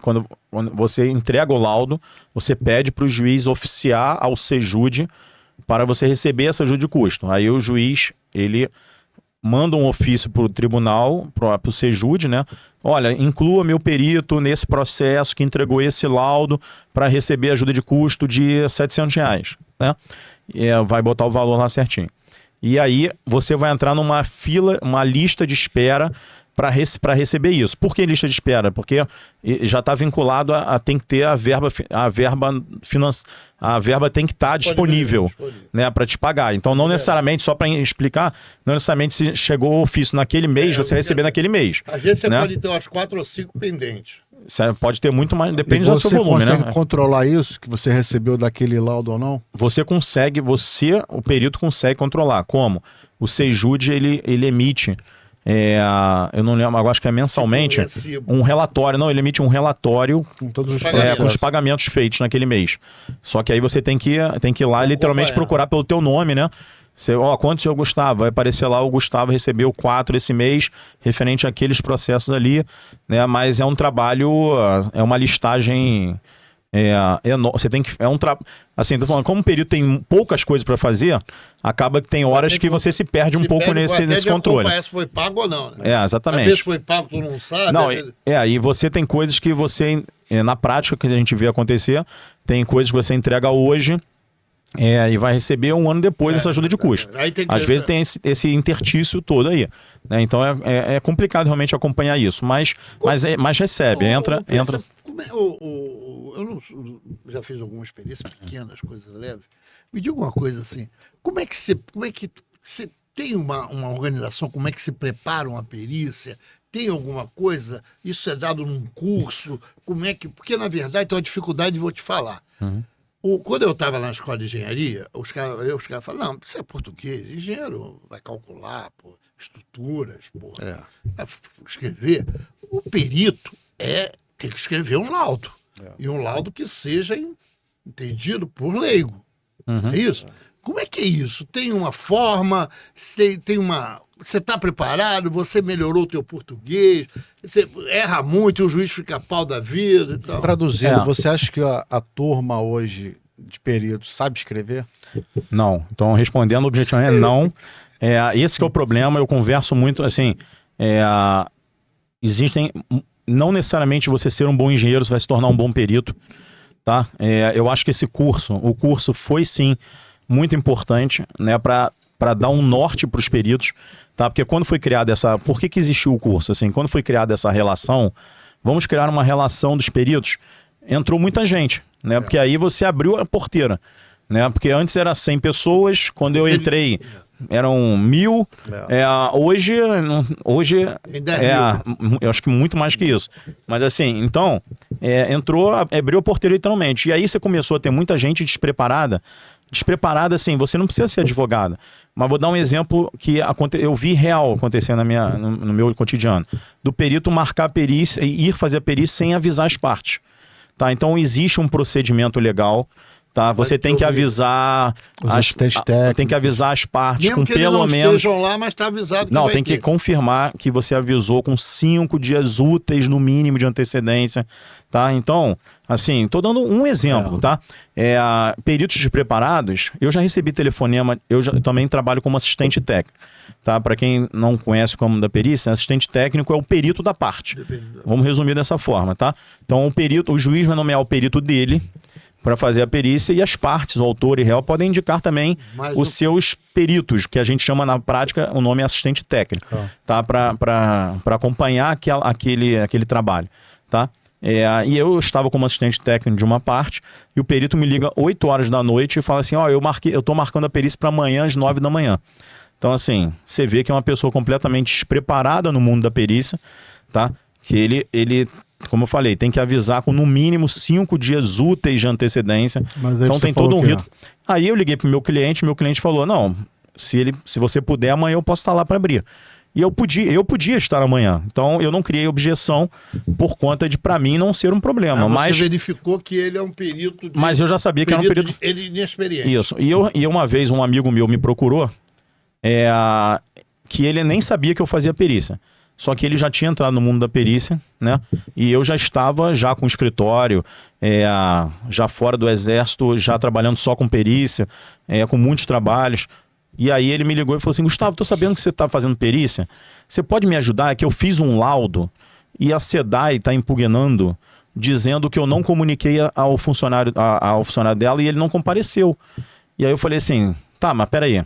quando você entrega o laudo, você pede para o juiz oficiar ao Sejude para você receber essa ajuda de custo. Aí o juiz, ele manda um ofício para o tribunal, para o Sejude, né? Olha, inclua meu perito nesse processo que entregou esse laudo para receber ajuda de custo de R$700, né? Vai botar o valor lá certinho. E aí você vai entrar numa fila, uma lista de espera para receber isso. Por que lista de espera? Porque já está vinculado a tem que ter a verba tem que estar disponível, né, para te pagar. Então, não necessariamente, só para explicar, não necessariamente se chegou o ofício naquele mês, você vai receber naquele mês. Às vezes você né? pode ter umas 4 ou 5 pendentes. Você pode ter muito mais, depende do seu volume, né? Você consegue controlar isso, que você recebeu daquele laudo ou não? Você consegue, o perito consegue controlar. Como? O Sejude, ele emite, eu não lembro, agora acho que é mensalmente, um relatório. Não, ele emite um relatório com todos os com os pagamentos feitos naquele mês. Só que aí você tem que ir lá literalmente procurar pelo teu nome, né? Você, quantos eu Gustavo? Vai aparecer lá, o Gustavo recebeu 4 esse mês, referente àqueles processos ali, né? Mas é um trabalho, é uma listagem. Você tem que. Assim, tô falando, como o perito tem poucas coisas para fazer, acaba que tem horas que você se perde um pouco nesse controle. Se foi pago ou não, né? Exatamente. Às vezes foi pago, tu não sabe. Não, e você tem coisas que você, na prática, que a gente vê acontecer, tem coisas que você entrega hoje. E vai receber um ano depois essa ajuda de custo. Às vezes tem esse intertício todo aí, né? Então é complicado realmente acompanhar isso, mas recebe, entra. Eu já fiz alguma experiência pequenas, coisas leves. Me diga uma coisa assim, como é que você tem uma organização, como é que se prepara uma perícia? Tem alguma coisa? Isso é dado num curso? Porque na verdade tem uma dificuldade, vou te falar. Quando eu estava lá na escola de engenharia, os caras falam, não, você é português, engenheiro vai calcular, estruturas, vai escrever. O perito tem que escrever um laudo. E um laudo que seja entendido por leigo. É isso? Como é que é isso? Tem uma forma, você está preparado, você melhorou o teu português, você erra muito e o juiz fica pau da vida e tal. Traduzindo, você acha que a turma hoje de peritos sabe escrever? Não. Então, respondendo objetivamente, não. Esse que é o problema. Eu converso muito, assim, existem... Não necessariamente você ser um bom engenheiro, você vai se tornar um bom perito, tá? Eu acho que o curso foi, sim, muito importante, né, para dar um norte para os peritos, tá? Porque quando foi criada por que existiu o curso? Assim, quando foi criada essa relação, vamos criar uma relação dos peritos, entrou muita gente, né? Porque aí você abriu a porteira, né? Porque antes era 100 pessoas, quando eu entrei eram 1.000, hoje eu acho que muito mais que isso. Mas assim, então, abriu a porteira literalmente. E aí você começou a ter muita gente despreparada, assim, você não precisa ser advogado. Mas vou dar um exemplo que eu vi real acontecer no meu cotidiano. Do perito marcar a perícia e ir fazer a perícia sem avisar as partes. Tá? Então existe um procedimento legal. Tá? Você tem que avisar tem que avisar as partes mesmo com que pelo não menos. Estejam lá, mas está avisado que não, vai tem que confirmar que você avisou com 5 dias úteis no mínimo de antecedência, tá? Então, assim, tô dando um exemplo, tá? Peritos despreparados, eu já recebi telefonema, eu também trabalho como assistente técnico, tá? Para quem não conhece como da perícia, assistente técnico é o perito da parte. Vamos resumir dessa forma, tá? Então, o juiz vai nomear o perito dele para fazer a perícia, e as partes, o autor e réu, podem indicar também seus peritos, que a gente chama na prática, o nome é assistente técnico, tá? Para acompanhar aquele trabalho, tá? E eu estava como assistente técnico de uma parte, e o perito me liga 8 horas da noite e fala assim, eu tô marcando a perícia para amanhã às 9 da manhã. Então, assim, você vê que é uma pessoa completamente despreparada no mundo da perícia, tá? Que ele como eu falei, tem que avisar com no mínimo 5 dias úteis de antecedência. Então tem todo um rito. Aí eu liguei pro meu cliente falou, não, se você puder, amanhã eu posso estar lá para abrir. E eu podia estar amanhã. Então eu não criei objeção por conta de, para mim, não ser um problema. Mas você verificou que ele é um perito mas eu já sabia que era um perito... Ele inexperiente. Isso. E uma vez um amigo meu me procurou, que ele nem sabia que eu fazia perícia. Só que ele já tinha entrado no mundo da perícia, né? E eu já estava com escritório, já fora do exército, já trabalhando só com perícia, com muitos trabalhos. E aí ele me ligou e falou assim, Gustavo, tô sabendo que você está fazendo perícia, você pode me ajudar? É que eu fiz um laudo e a SEDAI está impugnando, dizendo que eu não comuniquei ao funcionário dela e ele não compareceu. E aí eu falei assim, tá, mas peraí,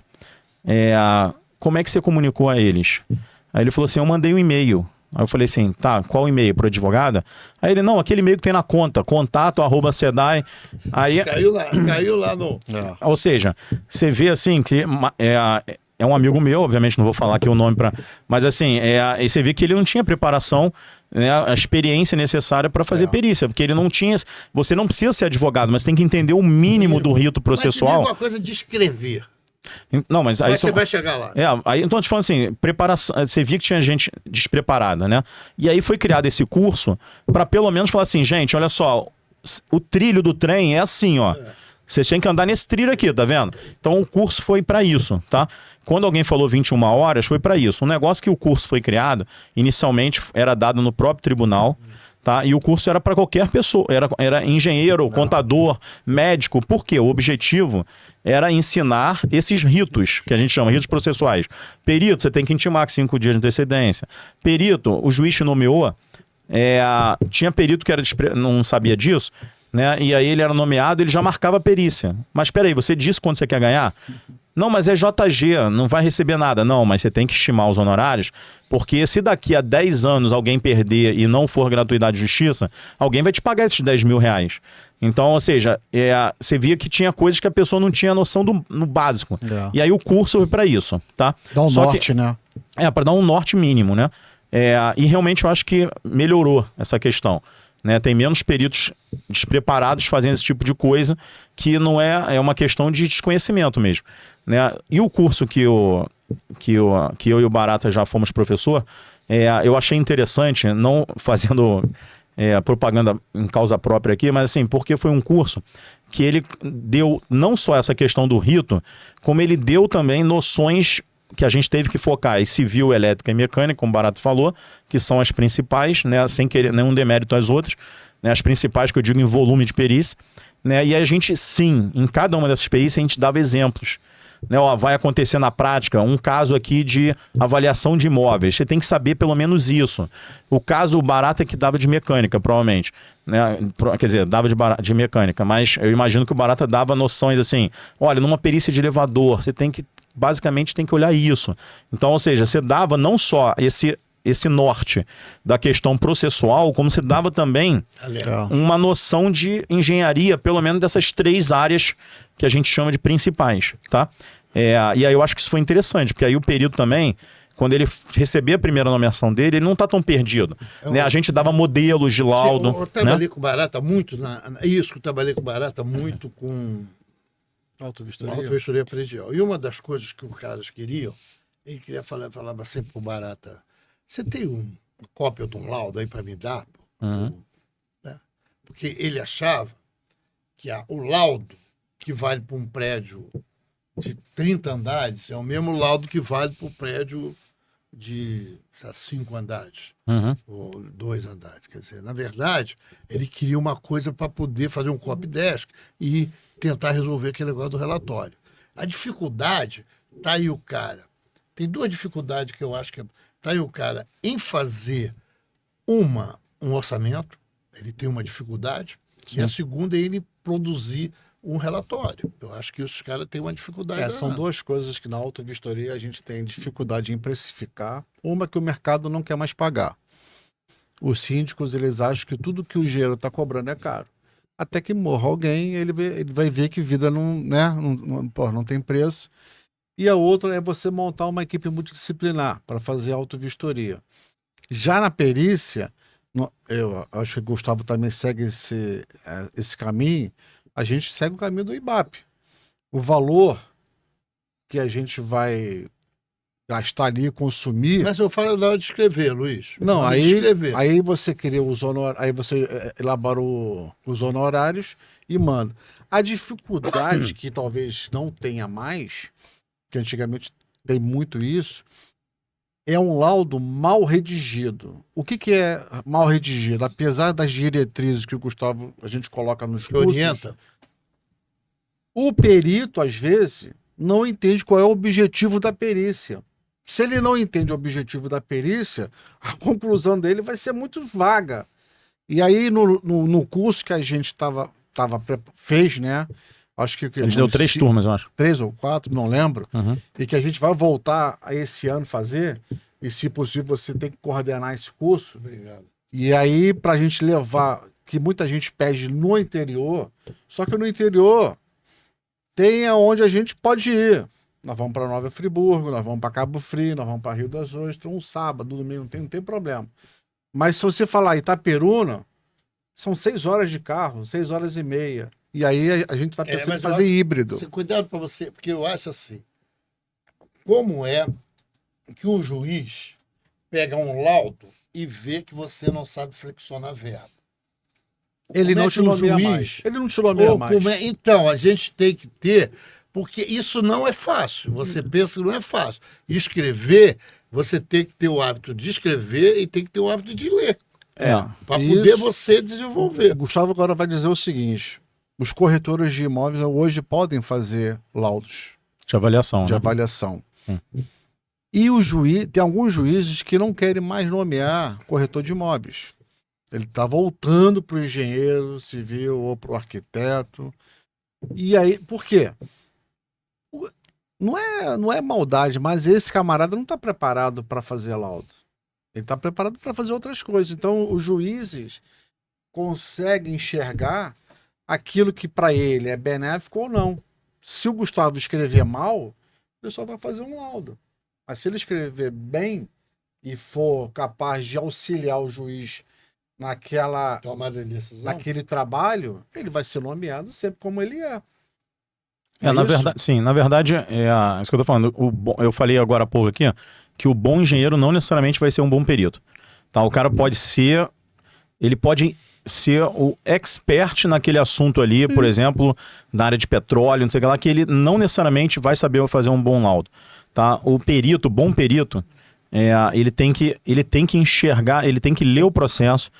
como é que você comunicou a eles? Aí ele falou assim, eu mandei um e-mail. Aí eu falei assim, tá, qual e-mail? Pro advogado? Aí ele, não, aquele e-mail que tem na conta, contato@sedai. Aí, caiu lá no... Ou seja, você vê assim que é um amigo meu, obviamente não vou falar aqui o nome para, mas assim, aí você vê que ele não tinha preparação, né, a experiência necessária para fazer perícia, porque ele não tinha. Você não precisa ser advogado, mas tem que entender o mínimo do rito processual. Mas uma coisa de escrever. Não, mas aí você vai chegar lá. Aí então eu te falando assim, preparação, você via que tinha gente despreparada, né? E aí foi criado esse curso para pelo menos falar assim, gente, olha só, o trilho do trem é assim, ó. Vocês têm que andar nesse trilho aqui, tá vendo? Então o curso foi para isso, tá? Quando alguém falou 21 horas, foi para isso. Um negócio que o curso foi criado, inicialmente era dado no próprio tribunal, tá? E o curso era para qualquer pessoa, era engenheiro, contador, médico. Por quê? O objetivo era ensinar esses ritos, que a gente chama ritos processuais. Perito, você tem que intimar com 5 dias de antecedência. Perito, o juiz te nomeou, tinha perito que não sabia disso, né? E aí ele era nomeado, ele já marcava a perícia. Mas espera aí, você disse quando você quer ganhar? Não, mas é JG, não vai receber nada. Não, mas você tem que estimar os honorários, porque se daqui a 10 anos alguém perder e não for gratuidade de justiça, alguém vai te pagar esses 10 mil reais. Então, ou seja, você via que tinha coisas que a pessoa não tinha noção no básico. E aí o curso foi para isso, tá? Dá um norte, né? Para dar um norte mínimo, né? E realmente eu acho que melhorou essa questão. Né, tem menos peritos despreparados fazendo esse tipo de coisa, que não é uma questão de desconhecimento mesmo. Né? E o curso que eu e o Barata já fomos professor, eu achei interessante, não fazendo propaganda em causa própria aqui, mas assim, porque foi um curso que ele deu não só essa questão do rito, como ele deu também noções que a gente teve que focar em civil, elétrica e mecânica, como o Barato falou, que são as principais, né, sem querer nenhum demérito às outras, né, as principais que eu digo em volume de perícia, né, e a gente, sim, em cada uma dessas perícias a gente dava exemplos. Né, vai acontecer na prática um caso aqui de avaliação de imóveis, você tem que saber pelo menos isso. O caso, o Barata é que dava de mecânica, provavelmente, né? Quer dizer, dava de mecânica, mas eu imagino que o Barata dava noções assim, olha, numa perícia de elevador, você tem que, basicamente, tem que olhar isso. Então, ou seja, você dava não só esse norte da questão processual, como você dava também uma noção de engenharia, pelo menos dessas 3 áreas que a gente chama de principais, tá? E aí eu acho que isso foi interessante, porque aí o perito também, quando ele receber a primeira nomeação dele, ele não está tão perdido. Né? A gente dava modelos de laudo. Eu trabalhei com Barata muito, eu trabalhei com Barata muito com auto-vistoria predial. E uma das coisas que os caras queriam, ele falava sempre pro Barata, você tem uma cópia de um laudo aí para me dar? Né? Porque ele achava que o laudo que vale para um prédio de 30 andares é o mesmo laudo que vale para o prédio de 5 andares, ou 2 andares. Quer dizer, na verdade, ele queria uma coisa para poder fazer um copy desk e tentar resolver aquele negócio do relatório. A dificuldade, tá aí o cara. Tem 2 dificuldades que eu acho que tá aí o cara em fazer um orçamento, ele tem uma dificuldade, e a segunda é ele produzir um relatório. Eu acho que os caras têm uma dificuldade. São 2 coisas que na auto-vistoria a gente tem dificuldade em precificar. Uma que o mercado não quer mais pagar. Os síndicos, eles acham que tudo que o engenheiro está cobrando é caro. Até que morra alguém, ele vai ver que vida não tem preço. E a outra é você montar uma equipe multidisciplinar para fazer auto-vistoria. Já na perícia, eu acho que o Gustavo também segue esse caminho, a gente segue o caminho do IBAP. O valor que a gente vai gastar ali, consumir... Mas eu falo na hora de escrever, Luiz. Não, aí você cria os honorários, aí você elabora os honorários e manda. A dificuldade que talvez não tenha mais, que antigamente tem muito isso, é um laudo mal redigido. O que é mal redigido? Apesar das diretrizes que o Gustavo, a gente coloca nos cursos, orienta. O perito, às vezes, não entende qual é o objetivo da perícia. Se ele não entende o objetivo da perícia, a conclusão dele vai ser muito vaga. E aí, no curso que a gente fez, né? Acho que a gente deu 3 turmas, eu acho. 3 ou 4, não lembro. E que a gente vai voltar a esse ano fazer. e se possível você tem que coordenar esse curso. Obrigado. E aí, para a gente levar, que muita gente pede no interior, só que no interior tem aonde a gente pode ir. Nós vamos para Nova Friburgo, nós vamos para Cabo Frio, nós vamos para Rio das Ostras, um sábado, domingo, não tem problema. Mas se você falar Itaperuna, são 6 horas de carro, 6 horas e meia. E aí a gente vai pensando em fazer híbrido. Cuidado para você, porque eu acho assim, como é que um juiz pega um laudo e vê que você não sabe flexionar verbo? Ele não te nomeia mais. Ele não te nomeia mais. Então, a gente tem que ter, porque isso não é fácil. Você pensa que não é fácil. Escrever, você tem que ter o hábito de escrever e tem que ter o hábito de ler. Para poder você desenvolver. O Gustavo agora vai dizer o seguinte: os corretores de imóveis hoje podem fazer laudos de avaliação. De avaliação. E o juiz, tem alguns juízes que não querem mais nomear corretor de imóveis. Ele está voltando para o engenheiro civil ou para o arquiteto. E aí, por quê? Não é maldade, mas esse camarada não está preparado para fazer laudo. Ele está preparado para fazer outras coisas. Então, os juízes conseguem enxergar aquilo que para ele é benéfico ou não. Se o Gustavo escrever mal, ele só vai fazer um laudo. Mas se ele escrever bem e for capaz de auxiliar o juiz naquele trabalho, ele vai ser nomeado sempre como ele é. Na verdade, isso que eu tô falando. Eu falei agora há pouco aqui, que o bom engenheiro não necessariamente vai ser um bom perito. Tá? O cara pode ser... Ele pode ser o expert naquele assunto ali, por exemplo, na área de petróleo, não sei o que lá, que ele não necessariamente vai saber fazer um bom laudo. Tá? O bom perito, ele tem que enxergar, ele tem que ler o processo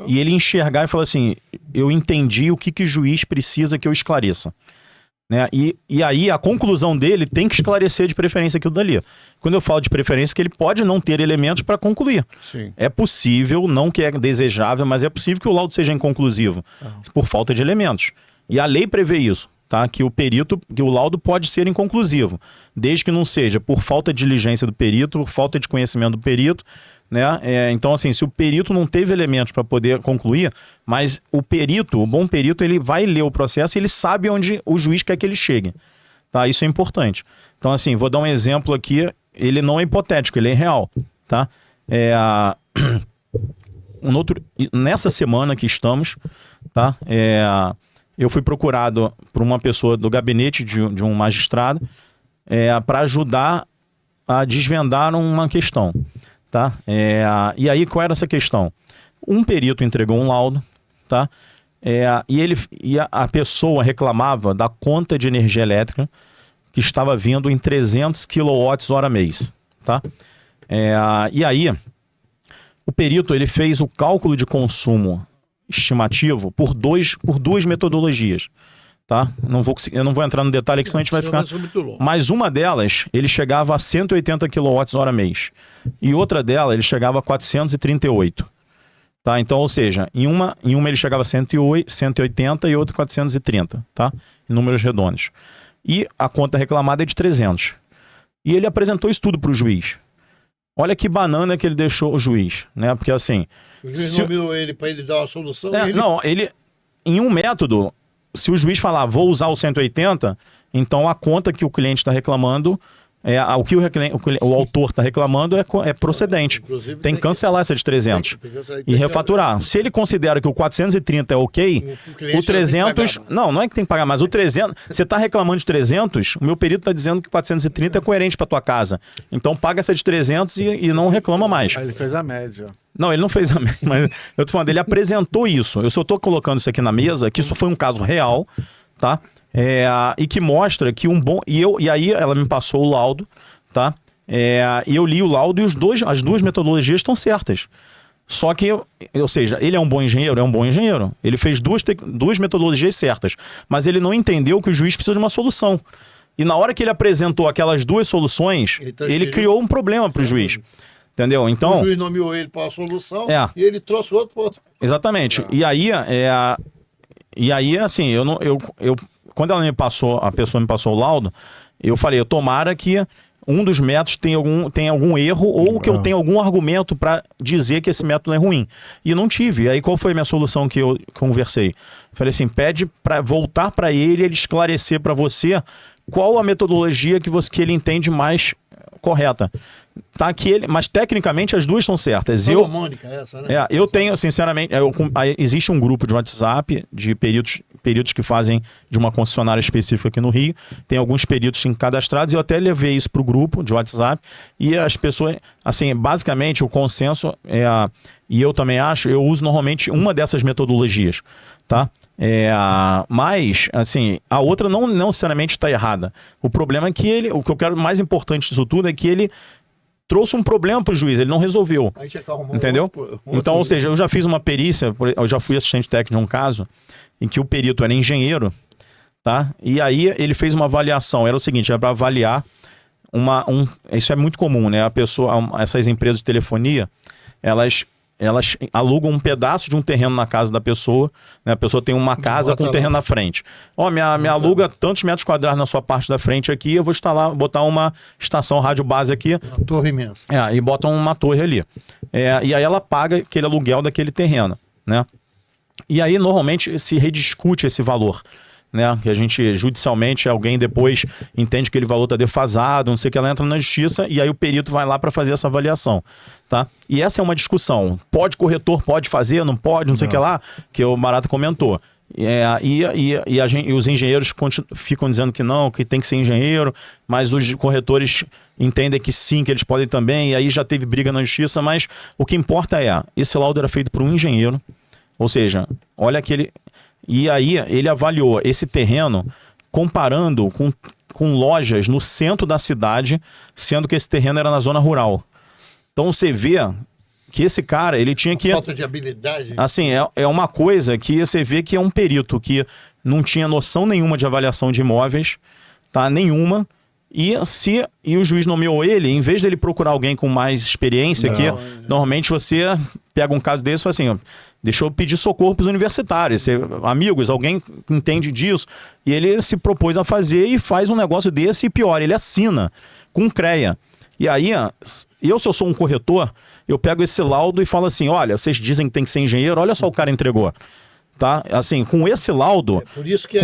e ele enxergar e falar assim, eu entendi o que o juiz precisa que eu esclareça. Né? E aí a conclusão dele tem que esclarecer de preferência aquilo dali. Quando eu falo de preferência, que ele pode não ter elementos para concluir. Sim. É possível, não que é desejável, mas é possível que o laudo seja inconclusivo, por falta de elementos. E a lei prevê isso, tá? Que o laudo pode ser inconclusivo, desde que não seja por falta de diligência do perito, por falta de conhecimento do perito, né? Então, assim, se o perito não teve elementos para poder concluir, mas o bom perito, ele vai ler o processo e ele sabe onde o juiz quer que ele chegue. Tá? Isso é importante. Então, assim, vou dar um exemplo aqui, ele não é hipotético, ele é real. Tá? Nessa semana que estamos, tá? Eu fui procurado por uma pessoa do gabinete de um magistrado para ajudar a desvendar uma questão. Tá? E aí, qual era essa questão? Um perito entregou um laudo, tá? E a pessoa reclamava da conta de energia elétrica que estava vindo em 300 kWh mês, tá? E aí, o perito ele fez o cálculo de consumo estimativo por duas metodologias. Tá? Eu não vou entrar no detalhe aqui, senão a gente vai ficar... Mas uma delas, ele chegava a 180 kWh mês. E outra dela, ele chegava a 438. Tá? Então, ou seja, em uma ele chegava a 180 e outra 430. Tá? Em números redondos. E a conta reclamada é de 300. E ele apresentou isso tudo para o juiz. Olha que banana que ele deixou o juiz. Né? Porque assim... O juiz nomeou ele para ele dar uma solução? Não, em um método... Se o juiz falar, vou usar o 180, então a conta que o cliente está reclamando, o que o autor está reclamando é procedente. Inclusive, tem que cancelar essa de 300 e refaturar. Se ele considera que o 430 é ok, o 300... Não é que tem que pagar, mas o 300... Você está reclamando de 300, o meu perito está dizendo que 430 é coerente para tua casa. Então paga essa de 300 e não reclama mais. Aí ele fez a média. Não, ele não fez a média, mas eu tô falando, ele apresentou isso. Eu só tô colocando isso aqui na mesa, que isso foi um caso real, tá? E que mostra que um bom... E aí ela me passou o laudo, tá? E eu li o laudo e as duas metodologias estão certas. Só que, ou seja, ele é um bom engenheiro? É um bom engenheiro. Ele fez duas metodologias certas, mas ele não entendeu que o juiz precisa de uma solução. E na hora que ele apresentou aquelas duas soluções, ele criou um problema para o juiz. Entendeu? Então, o juiz nomeou ele para a solução e ele trouxe outro para outro. Exatamente. E aí, assim, quando a pessoa me passou o laudo, eu falei, tomara que um dos métodos tem algum erro ou que eu tenho algum argumento para dizer que esse método é ruim. E não tive. Aí qual foi a minha solução que eu conversei? Falei assim, pede para voltar para ele esclarecer para você qual a metodologia que ele entende mais correta. Tá aqui mas tecnicamente as duas estão certas. Salomônica essa, né? Eu tenho, sinceramente, existe um grupo de WhatsApp de peritos que fazem de uma concessionária específica aqui no Rio. Tem alguns peritos cadastrados e eu até levei isso para o grupo de WhatsApp e as pessoas, assim, basicamente o consenso e eu também acho, eu uso normalmente uma dessas metodologias, tá? Mas, assim, a outra não necessariamente está errada. O problema é que o que eu quero mais importante disso tudo é que ele trouxe um problema para o juiz, ele não resolveu. Entendeu? Então, ou seja, eu já fiz uma perícia, eu já fui assistente técnico de um caso em que o perito era engenheiro, tá? E aí ele fez uma avaliação, era o seguinte, era para avaliar isso é muito comum, né? Essas empresas de telefonia, elas alugam um pedaço de um terreno na casa da pessoa, né? A pessoa tem uma casa com um terreno na frente. Me aluga tantos metros quadrados na sua parte da frente aqui, eu vou botar uma estação rádio base aqui. Uma torre imensa. E botam uma torre ali. E aí ela paga aquele aluguel daquele terreno, né? E aí normalmente se rediscute esse valor, né? Que a gente judicialmente, alguém depois entende que aquele valor está defasado, não sei o que, ela entra na justiça e aí o perito vai lá para fazer essa avaliação, tá? E essa é uma discussão. Corretor pode fazer, não pode, não sei o que lá, que o Barata comentou. E os engenheiros ficam dizendo que não, que tem que ser engenheiro, mas os corretores entendem que sim, que eles podem também, e aí já teve briga na justiça, mas o que importa esse laudo era feito por um engenheiro, ou seja, olha aquele... E aí ele avaliou esse terreno comparando com lojas no centro da cidade, sendo que esse terreno era na zona rural. Então você vê que esse cara, ele tinha que... Falta de habilidade. Assim, é uma coisa que você vê que é um perito que não tinha noção nenhuma de avaliação de imóveis, tá? Nenhuma. E o juiz nomeou ele, em vez dele procurar alguém com mais experiência, normalmente você pega um caso desse e fala assim, deixa eu pedir socorro para os universitários, amigos, alguém que entende disso, e ele se propôs a fazer e faz um negócio desse e pior, ele assina com CREA. E aí, se eu sou um corretor, eu pego esse laudo e falo assim, olha, vocês dizem que tem que ser engenheiro, olha só o cara entregou. Tá? Assim, com esse laudo... Por isso que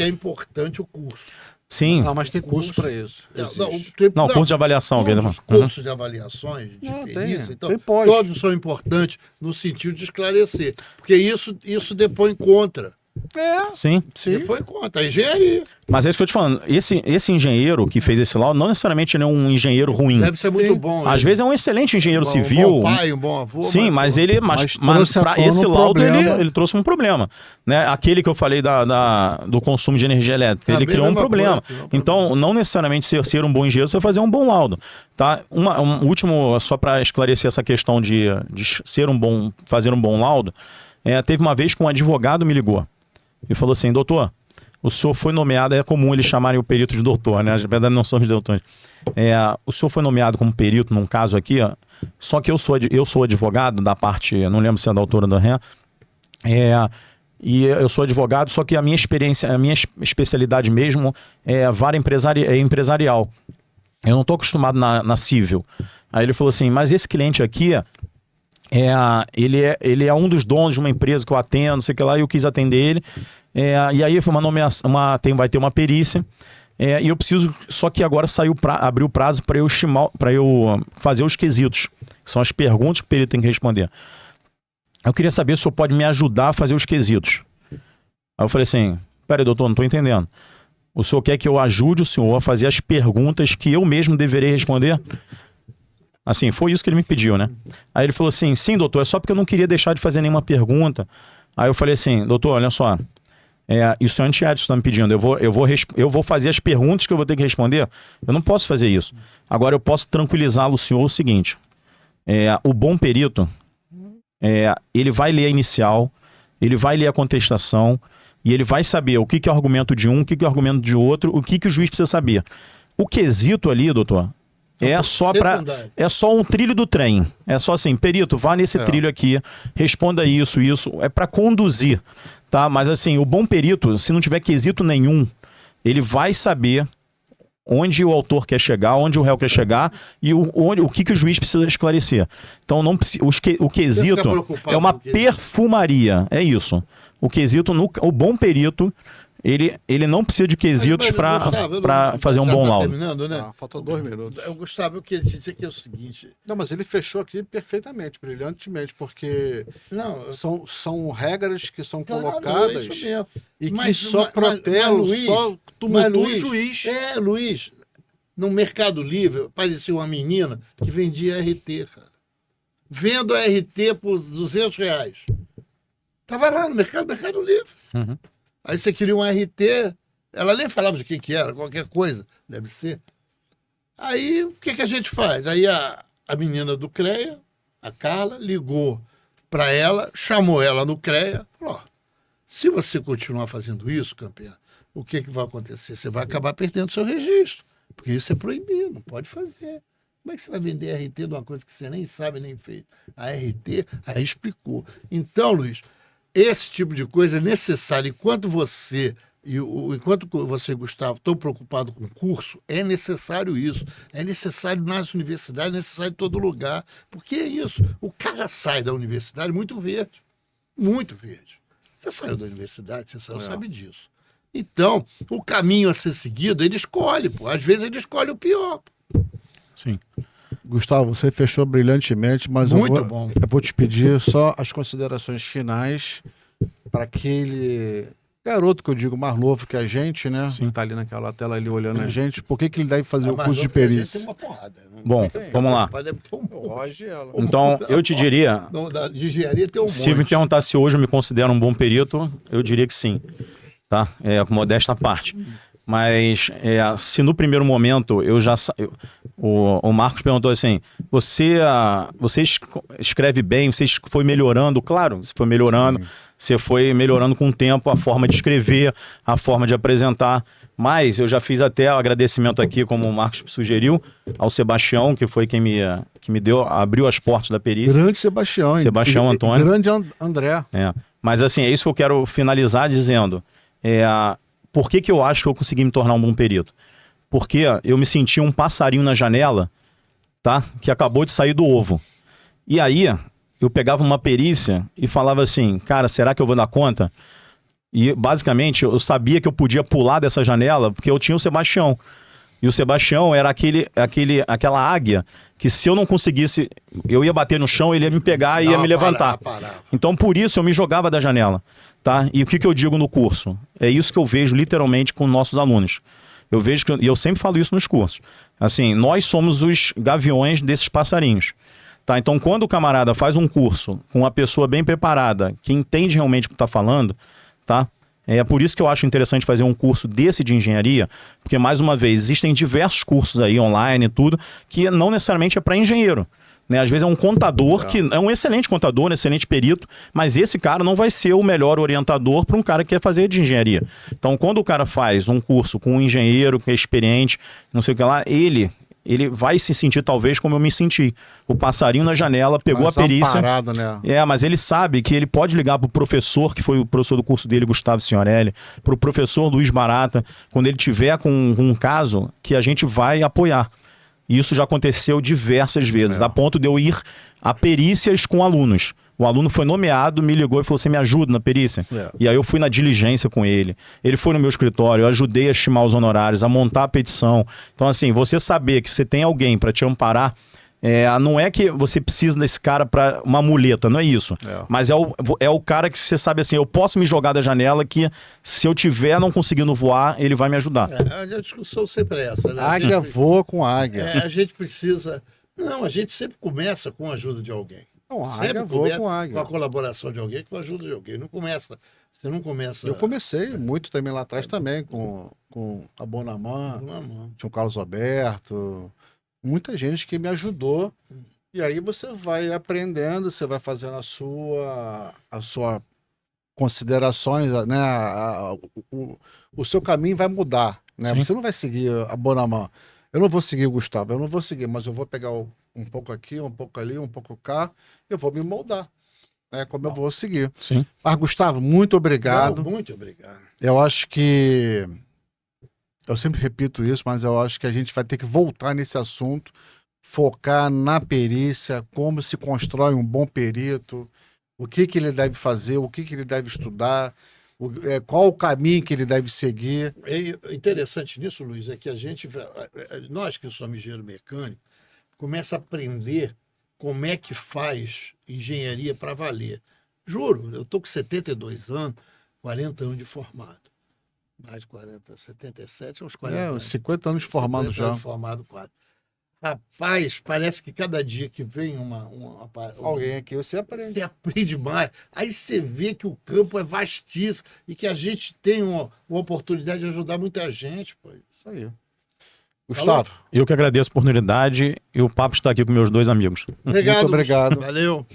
é importante o curso. Sim. Não, mas tem curso para isso. Não, curso de avaliação. Todos os cursos de avaliações, de perícia, então, todos são importantes no sentido de esclarecer. Porque isso depõe contra. Sim. Depõe contra a engenharia. Mas é isso que eu te falando. Esse engenheiro que fez esse laudo, não necessariamente ele é um engenheiro ruim. Deve ser muito bom. Às vezes é um excelente engenheiro civil. Um bom pai, um bom avô. Sim, mas para esse laudo ele trouxe um problema. Né? Aquele que eu falei do consumo de energia elétrica, ele criou um problema. Então, não necessariamente ser um bom engenheiro, você vai fazer um bom laudo. Tá? Um último, só para esclarecer essa questão de fazer um bom laudo, teve uma vez que um advogado me ligou e falou assim, doutor, o senhor foi nomeado, é comum eles chamarem o perito de doutor, né? Na verdade não somos doutores. O senhor foi nomeado como perito num caso aqui, só que eu sou advogado da parte, não lembro se é da autora da REN, e eu sou advogado, só que a minha experiência, a minha especialidade mesmo é vara empresarial. Eu não estou acostumado na civil. Aí ele falou assim, mas esse cliente aqui... ele é um dos donos de uma empresa que eu atendo, não sei o que lá, e eu quis atender ele. E aí foi uma nomeação, vai ter uma perícia. E eu preciso. Só que agora abriu o prazo para eu fazer os quesitos. Que são as perguntas que o perito tem que responder. Eu queria saber se o senhor pode me ajudar a fazer os quesitos. Aí eu falei assim: peraí, doutor, não estou entendendo. O senhor quer que eu ajude o senhor a fazer as perguntas que eu mesmo deveria responder? Assim, foi isso que ele me pediu, né? Aí ele falou assim, sim, doutor, é só porque eu não queria deixar de fazer nenhuma pergunta. Aí eu falei assim, doutor, olha só, isso é antiético que você está me pedindo, eu vou fazer as perguntas que eu vou ter que responder, eu não posso fazer isso. Agora eu posso tranquilizá-lo, senhor, o seguinte, o bom perito, ele vai ler a inicial, ele vai ler a contestação, e ele vai saber o que é o argumento de um, o que é o argumento de outro, o que o juiz precisa saber. O quesito ali, doutor... É só um trilho do trem. É só assim, perito, vá nesse trilho aqui, responda isso. É para conduzir, tá? Mas assim, o bom perito, se não tiver quesito nenhum, ele vai saber onde o autor quer chegar, onde o réu quer chegar e o que o juiz precisa esclarecer. Então, não o quesito é uma perfumaria, é isso. O quesito, o bom perito, ele não precisa de quesitos para fazer um bom laudo. Né? Faltou 2 minutos. Gustavo, eu queria te dizer que é o seguinte... Não, mas ele fechou aqui perfeitamente, brilhantemente, porque são regras que são colocadas e que só protelam, só tumultuam o juiz. Luiz, no Mercado Livre, apareceu uma menina que vendia RT, cara. Vendo RT por R$200. Tava lá no Mercado Livre. Uhum. Aí você queria um RT, ela nem falava de que era, qualquer coisa, deve ser. Aí, o que a gente faz? Aí a menina do CREA, a Carla, ligou para ela, chamou ela no CREA, falou, se você continuar fazendo isso, campeão, o que vai acontecer? Você vai acabar perdendo seu registro, porque isso é proibido, não pode fazer. Como é que você vai vender RT de uma coisa que você nem sabe, nem fez? A RT, aí explicou. Então, Luiz, esse tipo de coisa é necessário. Enquanto você e Gustavo, estão preocupados com o curso, é necessário isso. É necessário nas universidades, é necessário em todo lugar. Porque é isso. O cara sai da universidade muito verde. Muito verde. Você saiu da universidade, sabe disso. Então, o caminho a ser seguido, ele escolhe, pô. Às vezes ele escolhe o pior. Sim. Gustavo, você fechou brilhantemente, mas eu vou te pedir só as considerações finais para aquele garoto que eu digo mais novo que a gente, né? Sim. Tá ali naquela tela ali olhando a gente. Por que ele deve fazer o curso de perícia? Tem uma porrada, bom, vamos lá. Então, eu te diria... De engenharia tem um monte. Se me perguntasse hoje eu me considero um bom perito, eu diria que sim. Tá? Modesta parte. Mas se no primeiro momento o Marcos perguntou assim, você escreve bem, você foi melhorando? Claro, você foi melhorando. Sim. Você foi melhorando com o tempo a forma de escrever, a forma de apresentar. Mas eu já fiz até o agradecimento aqui, como o Marcos sugeriu, ao Sebastião, que foi quem me abriu as portas da perícia. Grande Sebastião. Sebastião Antônio. Grande André. Mas assim, é isso que eu quero finalizar dizendo. Por que eu acho que eu consegui me tornar um bom perito? Porque eu me senti um passarinho na janela, tá? Que acabou de sair do ovo. E aí, eu pegava uma perícia e falava assim, cara, será que eu vou dar conta? E basicamente, eu sabia que eu podia pular dessa janela porque eu tinha o Sebastião. E o Sebastião era aquela águia que se eu não conseguisse, eu ia bater no chão, ele ia me pegar e ia me levantar. Então, por isso, eu me jogava da janela. Tá? E o que eu digo no curso? É isso que eu vejo literalmente com nossos alunos. Eu vejo e eu sempre falo isso nos cursos. Assim, nós somos os gaviões desses passarinhos. Tá? Então, quando o camarada faz um curso com uma pessoa bem preparada, que entende realmente o que está falando, tá? É por isso que eu acho interessante fazer um curso desse de engenharia, porque, mais uma vez, existem diversos cursos aí online e tudo, que não necessariamente é para engenheiro. Né? Às vezes é um contador que é um excelente contador, um excelente perito, mas esse cara não vai ser o melhor orientador para um cara que quer fazer de engenharia. Então, quando o cara faz um curso com um engenheiro que é experiente, não sei o que lá, ele vai se sentir talvez como eu me senti. O passarinho na janela, pegou a perícia. Amparado, né? Mas ele sabe que ele pode ligar pro professor, que foi o professor do curso dele, Gustavo Signorelli, pro professor Luiz Barata, quando ele tiver com um caso que a gente vai apoiar. E isso já aconteceu diversas vezes, a ponto de eu ir a perícias com alunos. O aluno foi nomeado, me ligou e falou, você me ajuda na perícia? E aí eu fui na diligência com ele. Ele foi no meu escritório, eu ajudei a estimar os honorários, a montar a petição. Então, assim, você saber que você tem alguém para te amparar, não é que você precisa desse cara para uma muleta, não é isso. Mas é o cara que você sabe assim, eu posso me jogar da janela que se eu tiver não conseguindo voar, ele vai me ajudar. A discussão sempre é essa, né? Águia voa com águia. A gente precisa... Não, a gente sempre começa com a ajuda de alguém. Sempre começa com a colaboração de alguém, com a ajuda de alguém. Você não começa... Eu comecei muito também lá atrás também, com a Bonamã, tinha o Carlos Alberto... Muita gente que me ajudou, e aí você vai aprendendo, você vai fazendo as suas considerações, né? O seu caminho vai mudar, né? Você não vai seguir a Bonamã. Eu não vou seguir o Gustavo, eu não vou seguir, mas eu vou pegar um pouco aqui, um pouco ali, um pouco cá, eu vou me moldar, né? Como eu vou seguir. Sim. Mas, Gustavo, muito obrigado. Muito obrigado. Eu acho que Eu sempre repito isso, mas eu acho que a gente vai ter que voltar nesse assunto, focar na perícia, como se constrói um bom perito, o que que ele deve fazer, o que que ele deve estudar, qual o caminho que ele deve seguir. É interessante nisso, Luiz, é que nós que somos engenheiro mecânico, começa a aprender como é que faz engenharia para valer. Juro, eu estou com 72 anos, 40 anos de formado. Mais de 40, 77, uns 40 anos. 50 anos formado já. Anos formado quase. Rapaz, parece que cada dia que vem alguém aqui, você aprende. Você aprende mais. Aí você vê que o campo é vastíssimo e que a gente tem uma oportunidade de ajudar muita gente. Pô. Isso aí. Gustavo. Eu que agradeço a oportunidade e o papo está aqui com meus dois amigos. Obrigado. Muito obrigado. Valeu.